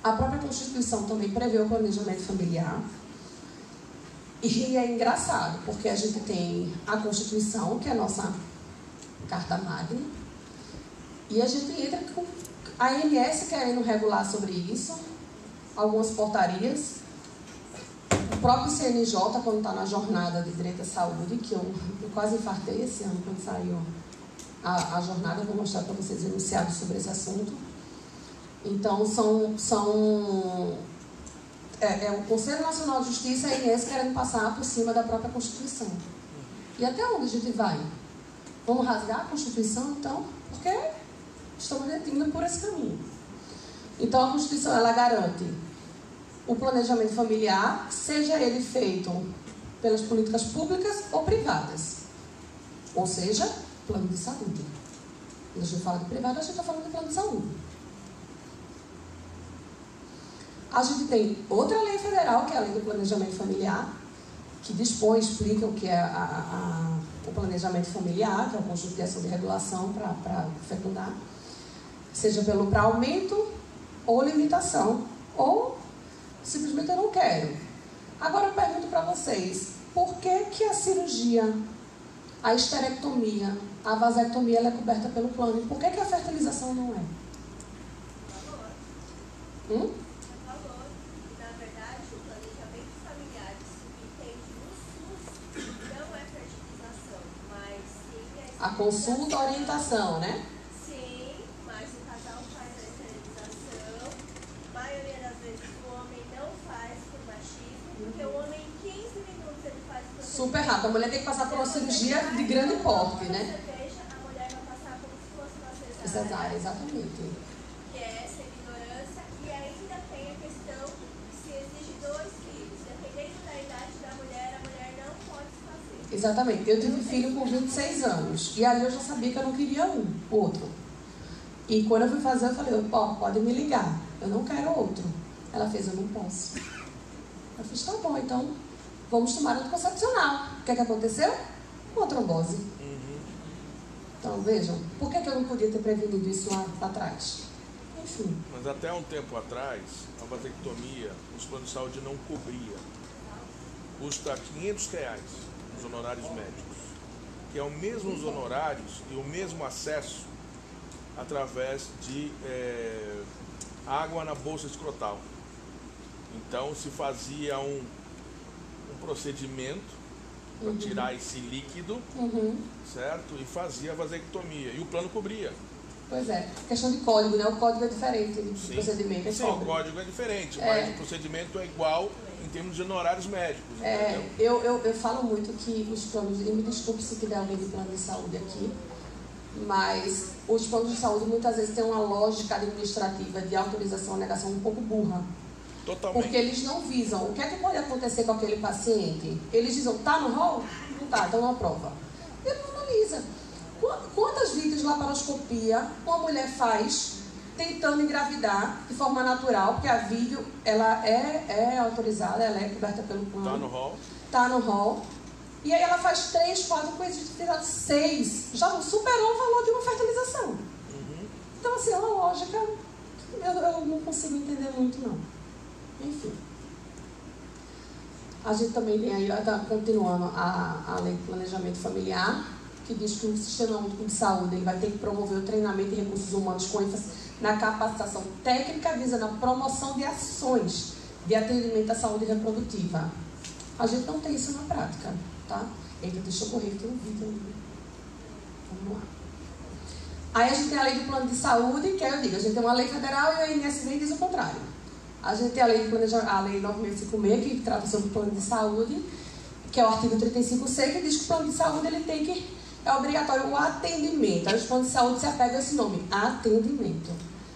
S2: A própria Constituição também prevê o planejamento familiar. E é engraçado, porque a gente tem a Constituição, que é a nossa Carta Magna, e a gente entra com a ANS querendo regular sobre isso, algumas portarias. O próprio CNJ, quando está na jornada de direito à saúde, que eu quase infartei esse ano quando saiu a jornada, eu vou mostrar para vocês enunciados sobre esse assunto. Então, é o Conselho Nacional de Justiça e a ANS querendo passar por cima da própria Constituição. E até onde a gente vai? Vamos rasgar a Constituição, então? Porque estamos indo por esse caminho. Então, a Constituição, ela garante o planejamento familiar, seja ele feito pelas políticas públicas ou privadas. Ou seja, plano de saúde. Quando a gente fala de privado, a gente está falando de plano de saúde. A gente tem outra lei federal, que é a Lei do Planejamento Familiar, que dispõe, explica o que é o planejamento familiar, que é o conjunto de ação de regulação para fecundar, seja para aumento ou limitação, ou simplesmente eu não quero. Agora eu pergunto para vocês, por que a cirurgia, a esterectomia, a vasectomia ela é coberta pelo plano? E por que a fertilização não é? A consulta, a orientação, né?
S3: Sim, mas o casal faz a esterilização. A maioria das vezes o homem não faz por machismo, porque o homem em 15 minutos ele faz o procedimento.
S2: Super rápido. A mulher tem que passar por uma cirurgia de grande porte, né?
S3: Você veja, a mulher vai passar como se fosse uma cesárea.
S2: Cesárea, exatamente.
S3: Que é essa ignorância. E ainda tem a questão que se exige 2 filhos. Dependendo da idade da mulher, a mulher não pode fazer.
S2: Exatamente. Eu tive filho com 26 anos. E ali eu já sabia que eu não queria outro. E quando eu fui fazer, eu falei, pode me ligar. Eu não quero outro. Ela fez, eu não posso. Eu fiz, tá bom, então vamos tomar anticoncepcional. O que é que aconteceu? Uma trombose. Então, vejam, por que eu não podia ter prevenido isso lá atrás? enfim.
S4: Mas até um tempo atrás, a vasectomia, os planos de saúde não cobria. Custa R$500 os honorários médicos, que é o mesmo os honorários e o mesmo acesso através de água na bolsa escrotal. Então se fazia um procedimento para tirar esse líquido, certo? E fazia a vasectomia. E o plano cobria.
S2: Pois é, questão de código, né? O código é diferente do procedimento.
S4: Sim, o código é diferente, mas o procedimento é igual em termos de honorários médicos.
S2: Eu falo muito que os planos, e me desculpe se tiver alguém de plano de saúde aqui, mas os planos de saúde muitas vezes têm uma lógica administrativa de autorização ou negação um pouco burra.
S4: Totalmente.
S2: Porque eles não visam o que é que pode acontecer com aquele paciente. Eles dizem, tá no rol? Não tá, então não aprova. Ele não analisa. Quantas vídeos de laparoscopia uma mulher faz tentando engravidar de forma natural, porque a vídeo ela é autorizada, ela é coberta pelo plano.
S4: Tá no rol.
S2: Tá no rol. E aí ela faz 3, 4 coisas de fertilidade, 6. Já superou o valor de uma fertilização. Então, assim, é uma lógica que eu não consigo entender muito, não. Enfim. A gente também tem aí, está continuando a lei de planejamento familiar, que diz que o Sistema Único de Saúde ele vai ter que promover o treinamento de recursos humanos com ênfase na capacitação técnica visando a promoção de ações de atendimento à saúde reprodutiva. A gente não tem isso na prática, tá? Eita, deixa eu correr, que tem um vídeo ali. Vamos lá. Aí a gente tem a lei do plano de saúde, que aí eu digo, a gente tem uma lei federal e a INSS vem e diz o contrário. A gente tem a lei, a lei 9656, que trata sobre o plano de saúde, que é o artigo 35C, que diz que o plano de saúde ele tem que, é obrigatório o atendimento. Aí os planos de saúde se apegam a esse nome, atendimento.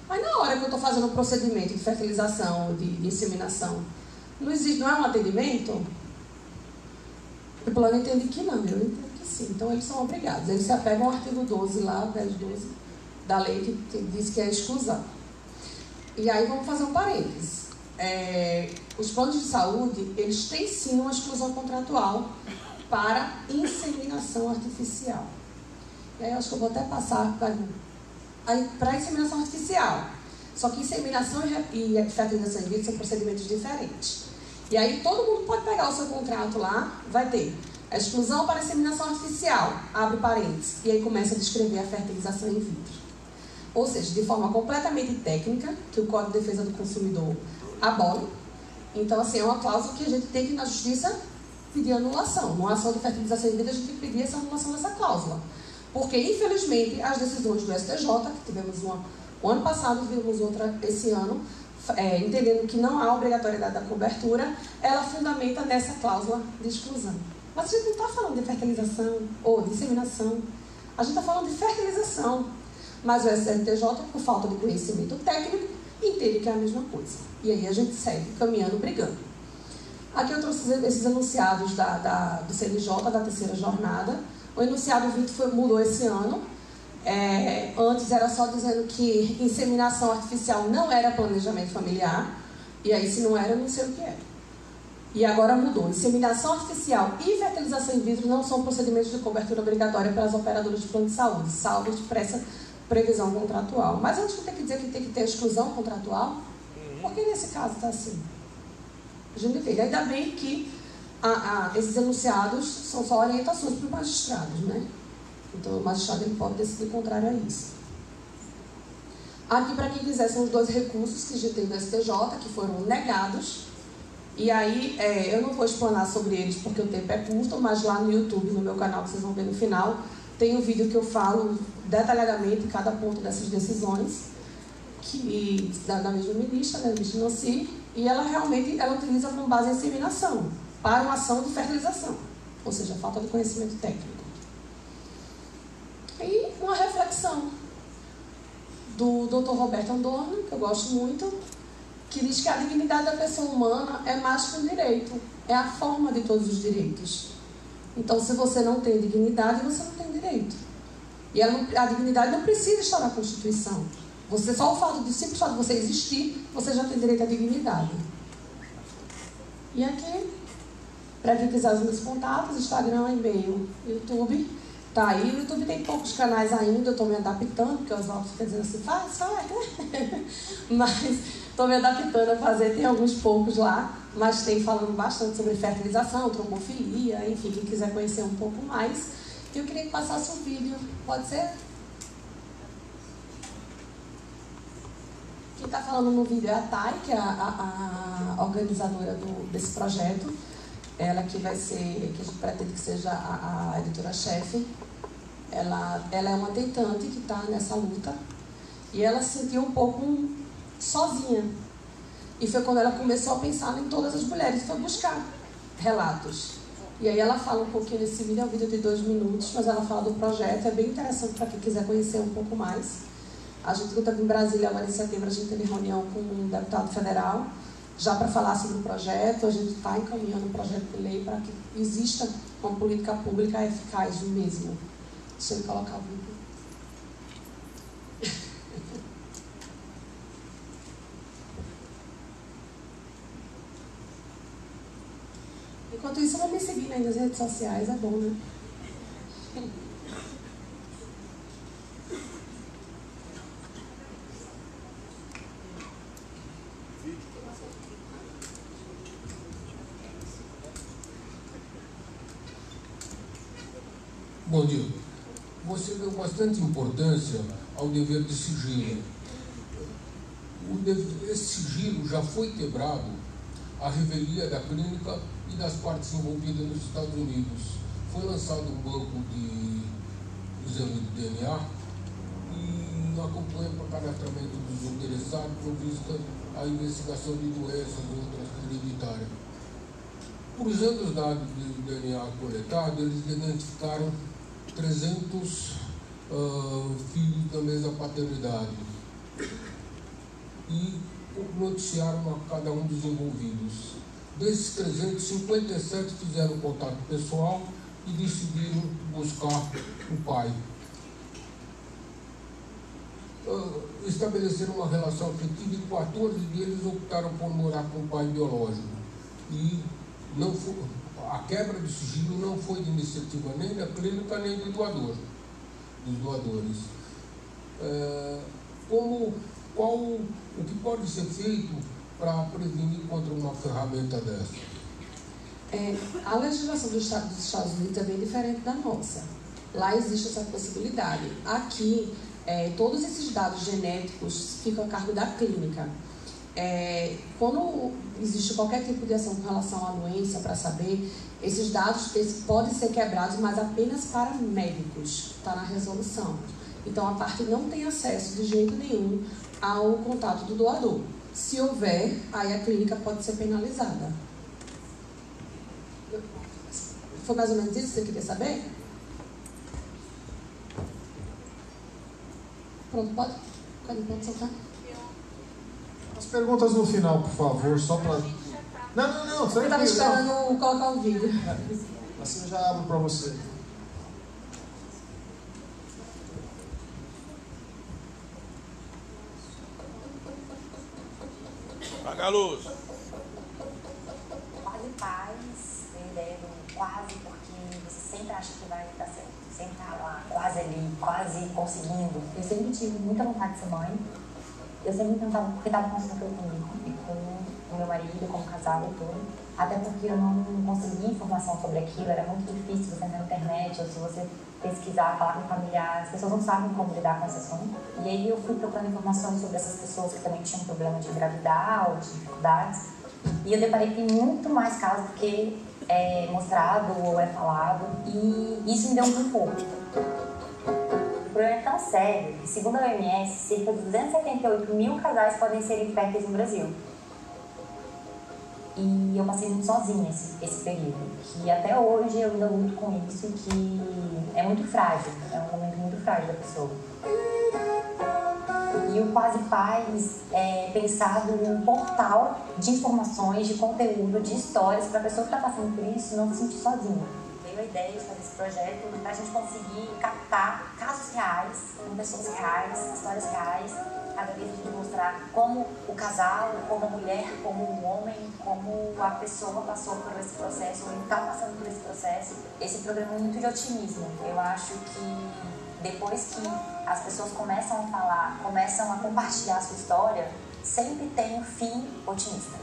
S2: Mas na hora que eu estou fazendo um procedimento de fertilização, de inseminação, não existe, não é um atendimento? O plano entende que não, eu entendo que sim. Então eles são obrigados. Eles se apegam ao artigo 12 lá, 1012, da lei que diz que é exclusão. E aí vamos fazer um parênteses. Os planos de saúde, eles têm sim uma exclusão contratual para inseminação artificial. E aí eu acho que eu vou até passar para inseminação artificial. Só que inseminação e fertilização in vitro são procedimentos diferentes. E aí todo mundo pode pegar o seu contrato lá, vai ter a exclusão para inseminação artificial, abre parênteses, e aí começa a descrever a fertilização in vitro. Ou seja, de forma completamente técnica, que o Código de Defesa do Consumidor abole. Então, assim, é uma cláusula que a gente tem que ir na Justiça pedir anulação. Numa ação de fertilização in vitro, a gente tem que pedir essa anulação dessa cláusula. Porque, infelizmente, as decisões do STJ, que tivemos uma o ano passado, vimos outra esse ano, entendendo que não há obrigatoriedade da cobertura, ela fundamenta nessa cláusula de exclusão. Mas a gente não está falando de fertilização ou de inseminação. A gente está falando de fertilização. Mas o STJ, por falta de conhecimento técnico, entende que é a mesma coisa. E aí a gente segue caminhando, brigando. Aqui eu trouxe esses enunciados do CNJ, da terceira jornada. O enunciado 20 mudou esse ano. Antes era só dizendo que inseminação artificial não era planejamento familiar. E aí, se não era, eu não sei o que era. E agora mudou. Inseminação artificial e fertilização in vitro não são procedimentos de cobertura obrigatória para as operadoras de plano de saúde, salvo de previsão contratual. Mas antes eu tenho que dizer que tem que ter exclusão contratual, porque nesse caso está assim. A gente entende. Ainda bem que esses enunciados são só orientações para os magistrados, né? Então o magistrado ele pode decidir contrário a isso. Aqui, para quem quiser, são os 2 recursos que a gente tem do STJ, que foram negados. E aí, eu não vou explanar sobre eles porque o tempo é curto, mas lá no YouTube, no meu canal, que vocês vão ver no final, tem um vídeo que eu falo detalhadamente cada ponto dessas decisões, da mesma ministra, da ministra Nancy, e ela realmente utiliza como base a inseminação para uma ação de fertilização, ou seja, falta de conhecimento técnico. E uma reflexão do Dr. Roberto Adorno, que eu gosto muito, que diz que a dignidade da pessoa humana é mais que um direito, é a forma de todos os direitos. Então, se você não tem dignidade, você não tem direito. E a dignidade não precisa estar na Constituição. Só o simples fato de você existir, você já tem direito à dignidade. E aqui, para quem quiser os meus contatos, Instagram, e-mail, YouTube, tá aí. O YouTube tem poucos canais ainda, eu estou me adaptando, porque o Oswaldo fica dizendo assim, faz, né? mas estou me adaptando a fazer, tem alguns poucos lá, mas tem falando bastante sobre fertilização, trombofilia, enfim, quem quiser conhecer um pouco mais. Eu queria que passasse um vídeo, pode ser? Quem está falando no vídeo é a Thay, que é a organizadora desse projeto. Ela que vai ser, que a gente pretende que seja a editora-chefe. Ela é uma tentante que está nessa luta. E ela se sentiu um pouco sozinha. E foi quando ela começou a pensar em todas as mulheres, foi buscar relatos. E aí ela fala um pouquinho nesse vídeo, é um vídeo de 2 minutos, mas ela fala do projeto, é bem interessante para quem quiser conhecer um pouco mais. A gente está em Brasília, agora em setembro, a gente teve reunião com um deputado federal, já para falar sobre o projeto. A gente está encaminhando um projeto de lei para que exista uma política pública eficaz mesmo. Deixa eu colocar o vídeo. Enquanto isso, vão me seguir aí nas redes sociais, é bom, né?
S5: Bom dia. Você deu bastante importância ao dever de sigilo. Esse sigilo já foi quebrado à revelia da clínica e das partes envolvidas nos Estados Unidos. Foi lançado um banco de exame de DNA e acompanha para cadastramento dos interessados com vista à investigação de doenças e outras hereditárias. Cruzando os dados de DNA coletados, eles identificaram 300 filhos da mesma paternidade e noticiaram a cada um dos envolvidos. Desses 300, 57 fizeram contato pessoal e decidiram buscar o pai. Estabeleceram uma relação afetiva e 14 deles optaram por morar com o pai biológico. E não foi, a quebra de sigilo não foi de iniciativa nem da clínica nem do doador, dos doadores. O que pode ser feito para prevenir contra uma ferramenta dessa?
S2: A legislação dos Estados Unidos é bem diferente da nossa. Lá existe essa possibilidade. Aqui, todos esses dados genéticos ficam a cargo da clínica. Quando existe qualquer tipo de ação com relação à doença, para saber, esses dados podem ser quebrados, mas apenas para médicos, está na resolução. Então, a parte não tem acesso de jeito nenhum ao contato do doador. Se houver, aí a clínica pode ser penalizada. Foi mais ou menos isso que você queria saber? Pronto, pode? Pode soltar?
S1: As perguntas no final, por favor, só para... Não,
S2: eu estava esperando colocar o vídeo.
S1: Assim eu já abro para você.
S4: Apaga a luz.
S6: Quase paz, a ideia do quase, porque você sempre acha que vai dar certo. Sempre tá lá, quase ali, quase conseguindo. Eu sempre tive muita vontade de ser mãe. Eu sempre tentava, porque estava consultando comigo e com o meu marido, como casal e tudo. Até porque eu não conseguia informação sobre aquilo, era muito difícil você entrar na internet, ou se você pesquisar, falar com familiares, as pessoas não sabem como lidar com esse assunto. E aí eu fui procurando informações sobre essas pessoas que também tinham problema de engravidar ou de dificuldades. E eu deparei que tem muito mais casos do que é mostrado ou é falado, e isso me deu um conforto. O problema é tão sério que, segundo a OMS, cerca de 278 mil casais podem ser inférteis no Brasil. E eu passei muito sozinha esse período, que até hoje eu ainda luto com isso, que é muito frágil, é um momento muito frágil da pessoa. E o Quase Paz é pensado num portal de informações, de conteúdo, de histórias, para a pessoa que está passando por isso não se sentir sozinha. Veio a ideia de fazer esse projeto para a gente conseguir captar casos reais, com pessoas reais, histórias reais, cada vez a gente mostrar como o casal, como a mulher, como o homem, como a pessoa passou por esse processo, ou está passando por esse processo. Esse programa é muito de otimismo. Eu acho que depois que as pessoas começam a falar, começam a compartilhar a sua história, sempre tem um fim otimista.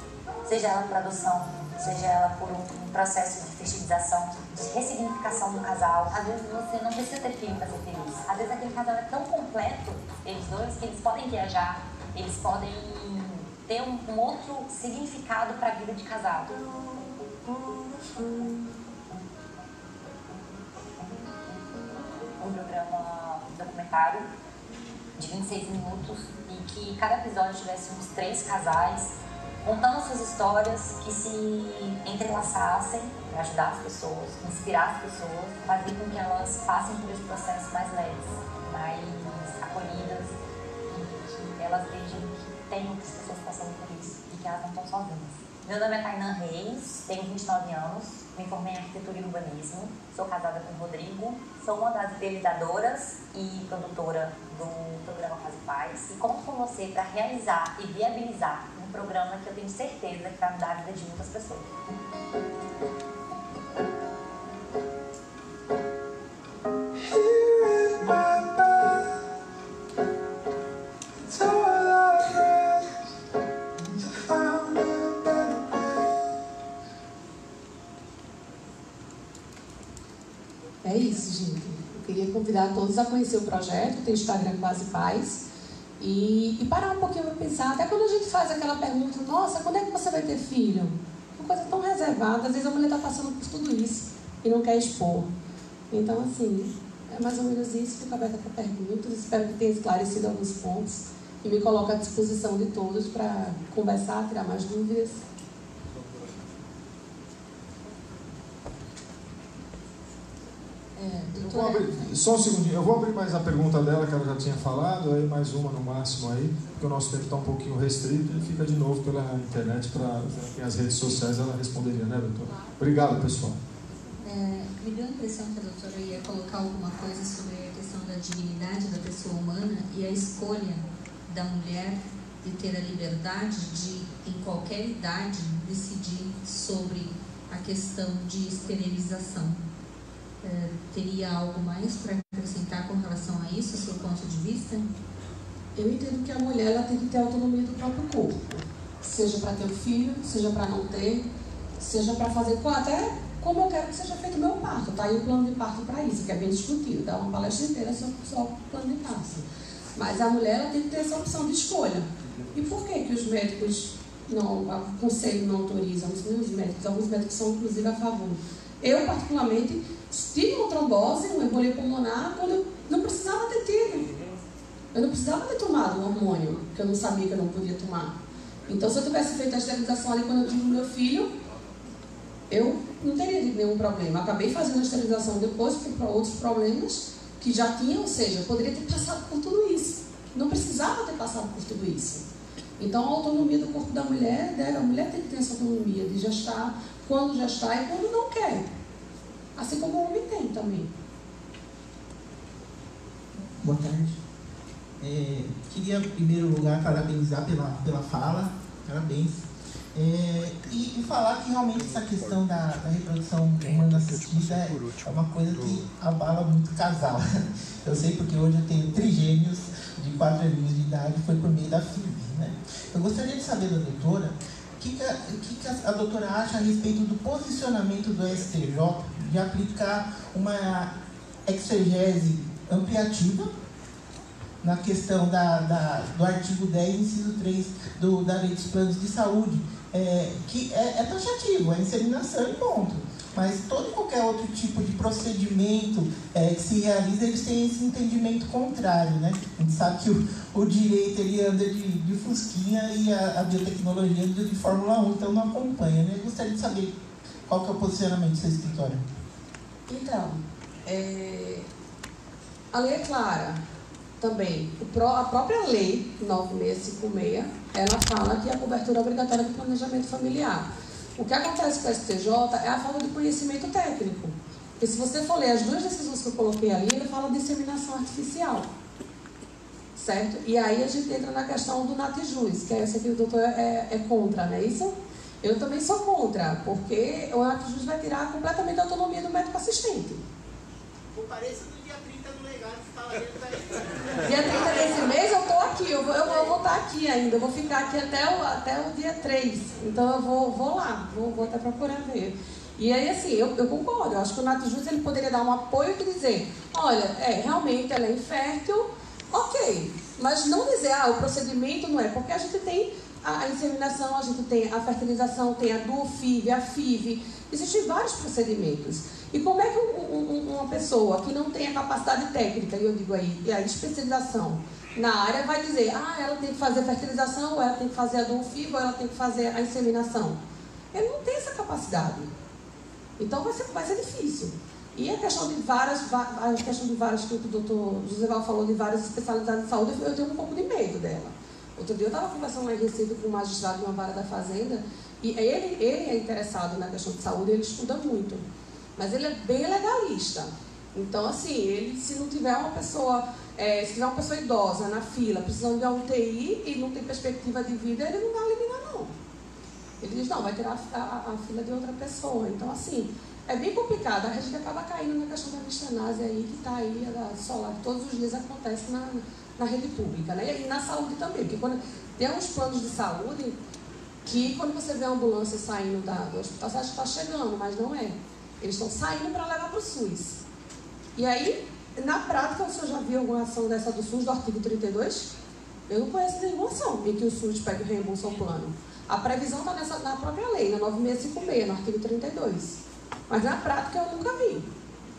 S6: Seja ela por adoção, seja ela por um processo de fertilização, de ressignificação do casal. Às vezes você não precisa ter filho para ser feliz. Às vezes aquele casal é tão completo, eles dois, que eles podem viajar, eles podem ter um outro significado para a vida de casal. Um programa documentário de 26 minutos e que cada episódio tivesse uns 3 casais contando suas histórias que se entrelaçassem para ajudar as pessoas, inspirar as pessoas, fazer com que elas passem por esse processo mais leves, mais acolhidas e que elas vejam que tem outras pessoas passando por isso e que elas não estão sozinhas. Meu nome é Tainan Reis, tenho 29 anos, me formei em arquitetura e urbanismo, sou casada com o Rodrigo, sou uma das idealizadoras e produtora do programa Quase Pais e conto com você para realizar e viabilizar um programa que eu tenho certeza que vai mudar a vida de muitas pessoas.
S2: É isso, gente. Eu queria convidar todos a conhecer o projeto, tem o Instagram Quase Pais, e parar um pouquinho para pensar. Até quando a gente faz aquela pergunta, nossa, quando é que você vai ter filho? Uma coisa tão reservada, às vezes a mulher está passando por tudo isso e não quer expor. Então, assim, é mais ou menos isso. Fico aberta para perguntas, espero que tenha esclarecido alguns pontos e me coloco à disposição de todos para conversar, tirar mais dúvidas.
S1: Só um segundinho, eu vou abrir mais a pergunta dela, que ela já tinha falado, aí mais uma no máximo aí, porque o nosso tempo está um pouquinho restrito e fica de novo pela internet, as redes sociais, ela responderia, né, doutora? Obrigado, pessoal.
S7: Me deu a impressão que a doutora ia colocar alguma coisa sobre a questão da dignidade da pessoa humana e a escolha da mulher de ter a liberdade de, em qualquer idade, decidir sobre a questão de esterilização. Teria algo mais para acrescentar com relação a isso, a seu ponto de vista?
S2: Eu entendo que a mulher ela tem que ter autonomia do próprio corpo, seja para ter um filho, seja para não ter, seja para fazer até como eu quero que seja feito o meu parto. Tá aí o plano de parto para isso, que é bem discutido, dá uma palestra inteira só o plano de parto. Mas a mulher ela tem que ter essa opção de escolha. E por que os médicos o conselho não autoriza? Os médicos, alguns médicos são inclusive a favor. Eu, particularmente, tive uma trombose, uma embolia pulmonar, quando eu não precisava ter tido. Eu não precisava ter tomado um hormônio, que eu não sabia que eu não podia tomar. Então, se eu tivesse feito a esterilização ali quando eu tive o meu filho, eu não teria tido nenhum problema. Acabei fazendo a esterilização depois, fui para outros problemas que já tinham, ou seja, eu poderia ter passado por tudo isso. Não precisava ter passado por tudo isso. Então, a autonomia do corpo da mulher, a mulher tem que ter essa autonomia de gestar, quando gestar e quando não quer. Assim como o homem tem também.
S8: Boa tarde. Queria, em primeiro lugar, parabenizar pela fala. Parabéns. E falar que realmente essa questão da reprodução humana assistida é uma coisa que abala muito o casal. Eu sei porque hoje eu tenho trigêmeos de 4 aninhos de idade, foi por meio da FIV, né? Eu gostaria de saber da doutora o que a doutora acha a respeito do posicionamento do STJ de aplicar uma exegese ampliativa na questão do artigo 10, inciso 3 da Lei dos Planos de Saúde, que é taxativo, é inseminação e ponto. Mas todo e qualquer outro tipo de procedimento que se realiza, eles têm esse entendimento contrário, né? A gente sabe que o direito ele anda de fusquinha e a biotecnologia anda de Fórmula 1, então não acompanha, né? Eu gostaria de saber qual que é o posicionamento do seu escritório.
S2: Então, a lei é clara também. A própria lei 9656, ela fala que a cobertura é obrigatória do planejamento familiar. O que acontece com o STJ é a falta de conhecimento técnico. Porque se você for ler as 2 decisões que eu coloquei ali, ele fala de inseminação artificial. Certo? E aí a gente entra na questão do natijus, que é essa que o doutor é contra, não é isso? Eu também sou contra, porque o natijus vai tirar completamente a autonomia do médico assistente.
S8: Compareça no dia 30 do legado, que fala dele tá aí.
S2: Dia 30 desse mês eu estou aqui, eu vou estar aqui ainda, eu vou ficar aqui até o dia 3. Então eu vou lá, vou até procurar ver. E aí, assim, eu concordo, eu acho que o Natjuz ele poderia dar um apoio e dizer, olha, realmente ela é infértil, ok, mas não dizer, o procedimento não é, porque a gente tem a inseminação, a gente tem a fertilização, tem a DUO-FIV, a FIV, existem vários procedimentos. E como é que uma pessoa que não tem a capacidade técnica, e eu digo aí, e a especialização na área, vai dizer, ela tem que fazer a fertilização, ou ela tem que fazer a DUO-FIV, ou ela tem que fazer a inseminação? Ele não tem essa capacidade. Então vai ser difícil. E a questão de várias que o doutor Josival falou, de várias especialidades de saúde, eu tenho um pouco de medo dela. Outro dia eu estava conversando lá em Recife com um magistrado de uma vara da Fazenda, e ele é interessado na questão de saúde, ele estuda muito. Mas ele é bem legalista. Então, assim, ele, se não tiver uma pessoa, se tiver uma pessoa idosa na fila, precisando de uma UTI e não tem perspectiva de vida, ele não vai eliminar, não. Ele diz, não, vai tirar a fila de outra pessoa. Então, assim, é bem complicado. A gente acaba caindo na questão da listanase aí, que está aí, solar, que todos os dias acontece na rede pública, né? E na saúde também, porque quando tem uns planos de saúde que quando você vê a ambulância saindo do hospital, você acha que está chegando, mas não é. Eles estão saindo para levar para o SUS. E aí, na prática, o senhor já viu alguma ação dessa do SUS, do artigo 32? Eu não conheço nenhuma ação em que o SUS pegue o reembolso ao plano. A previsão está na própria lei, na 9656, no artigo 32. Mas na prática eu nunca vi.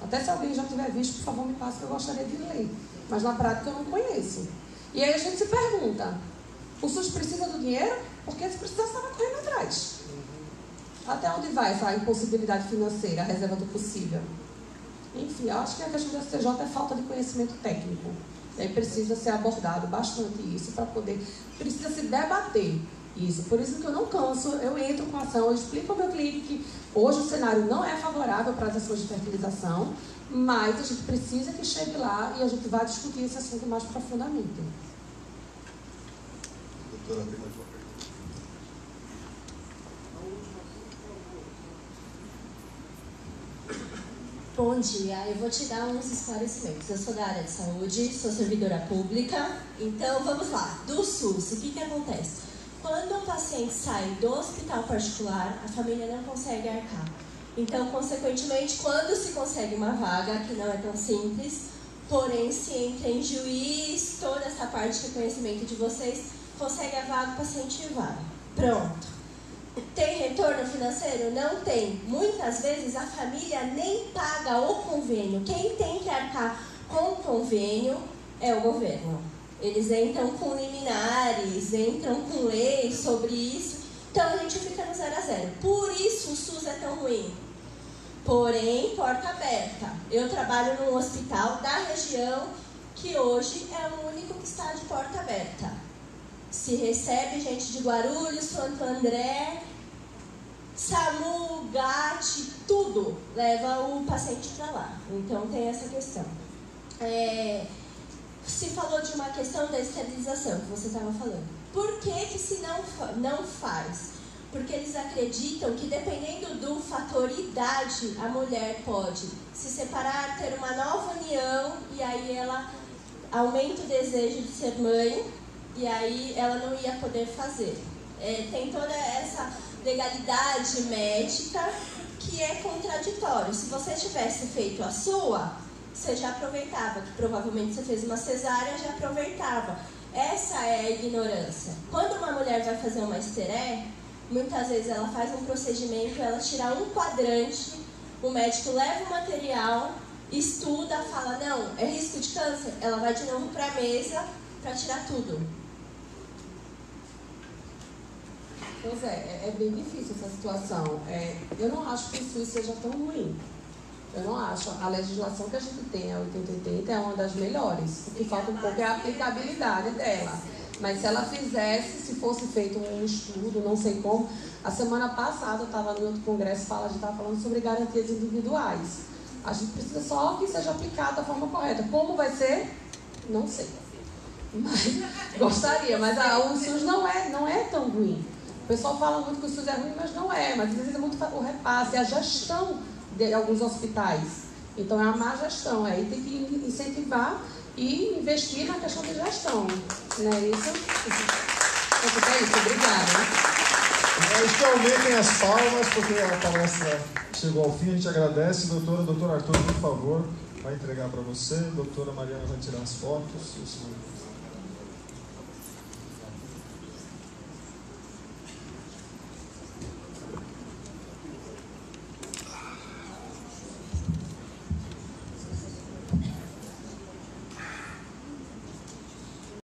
S2: Até se alguém já tiver visto, por favor, me passe que eu gostaria de ler. Mas na prática eu não conheço. E aí a gente se pergunta, o SUS precisa do dinheiro? Porque se precisasse, estava correndo atrás. Até onde vai essa impossibilidade financeira, a reserva do possível? Enfim, eu acho que a questão do STJ é falta de conhecimento técnico. E aí precisa ser abordado bastante isso para poder... Precisa se debater isso. Por isso que eu não canso, eu entro com a ação, eu explico ao meu cliente que hoje o cenário não é favorável para as ações de fertilização, mas a gente precisa que chegue lá e a gente vai discutir esse assunto mais profundamente.
S9: Doutora, tem mais uma pergunta?
S10: Bom dia, eu vou te dar uns esclarecimentos. Eu sou da área de saúde, sou servidora pública, então vamos lá. Do SUS, o que acontece? Quando um paciente sai do hospital particular, a família não consegue arcar. Então, consequentemente, quando se consegue uma vaga, que não é tão simples, porém se entra em juiz, toda essa parte de conhecimento de vocês, consegue a vaga, o paciente vai. Pronto. Tem retorno financeiro? Não tem. Muitas vezes a família nem paga o convênio. Quem tem que arcar com o convênio é o governo. Eles entram com liminares, entram com leis sobre isso. Então a gente fica no 0 a 0. Por isso o SUS é tão ruim. Porém, porta aberta. Eu trabalho num hospital da região que hoje é o único que está de porta aberta. Se recebe gente de Guarulhos, Santo André, SAMU, GAT, tudo leva o paciente para lá. Então tem essa questão. Se falou de uma questão da esterilização, que você estava falando. Por que se não faz? Porque eles acreditam que dependendo do fator idade, a mulher pode se separar, ter uma nova união, e aí ela aumenta o desejo de ser mãe, e aí ela não ia poder fazer. Tem toda essa legalidade médica que é contraditório. Se você tivesse feito a sua, você já aproveitava, que provavelmente você fez uma cesárea, já aproveitava. Essa é a ignorância. Quando uma mulher vai fazer uma esteré, muitas vezes ela faz um procedimento, ela tira um quadrante, o médico leva o material, estuda, fala, não, é risco de câncer, ela vai de novo para a mesa para tirar tudo.
S2: Pois é bem difícil essa situação. Eu não acho que o SUS seja tão ruim. Eu não acho. A legislação que a gente tem, a 8080, é uma das melhores. O que falta um pouco é a aplicabilidade dela. Mas se ela fizesse, se fosse feito um estudo, não sei como. A semana passada eu estava no outro congresso, a gente estava falando sobre garantias individuais. A gente precisa só que seja aplicado da forma correta. Como vai ser? Não sei. Mas, gostaria, mas o SUS não é tão ruim. O pessoal fala muito que o SUS é ruim, mas não é. Mas às vezes é muito o repasse, a gestão de alguns hospitais. Então, é a má gestão. Aí tem que incentivar e investir na questão de gestão. Não é isso? É isso. Obrigada.
S1: Acho que aumentem as palmas, porque a palestra chegou ao fim. A gente agradece. Doutor Arthur, por favor, vai entregar para você. Doutora Mariana vai tirar as fotos.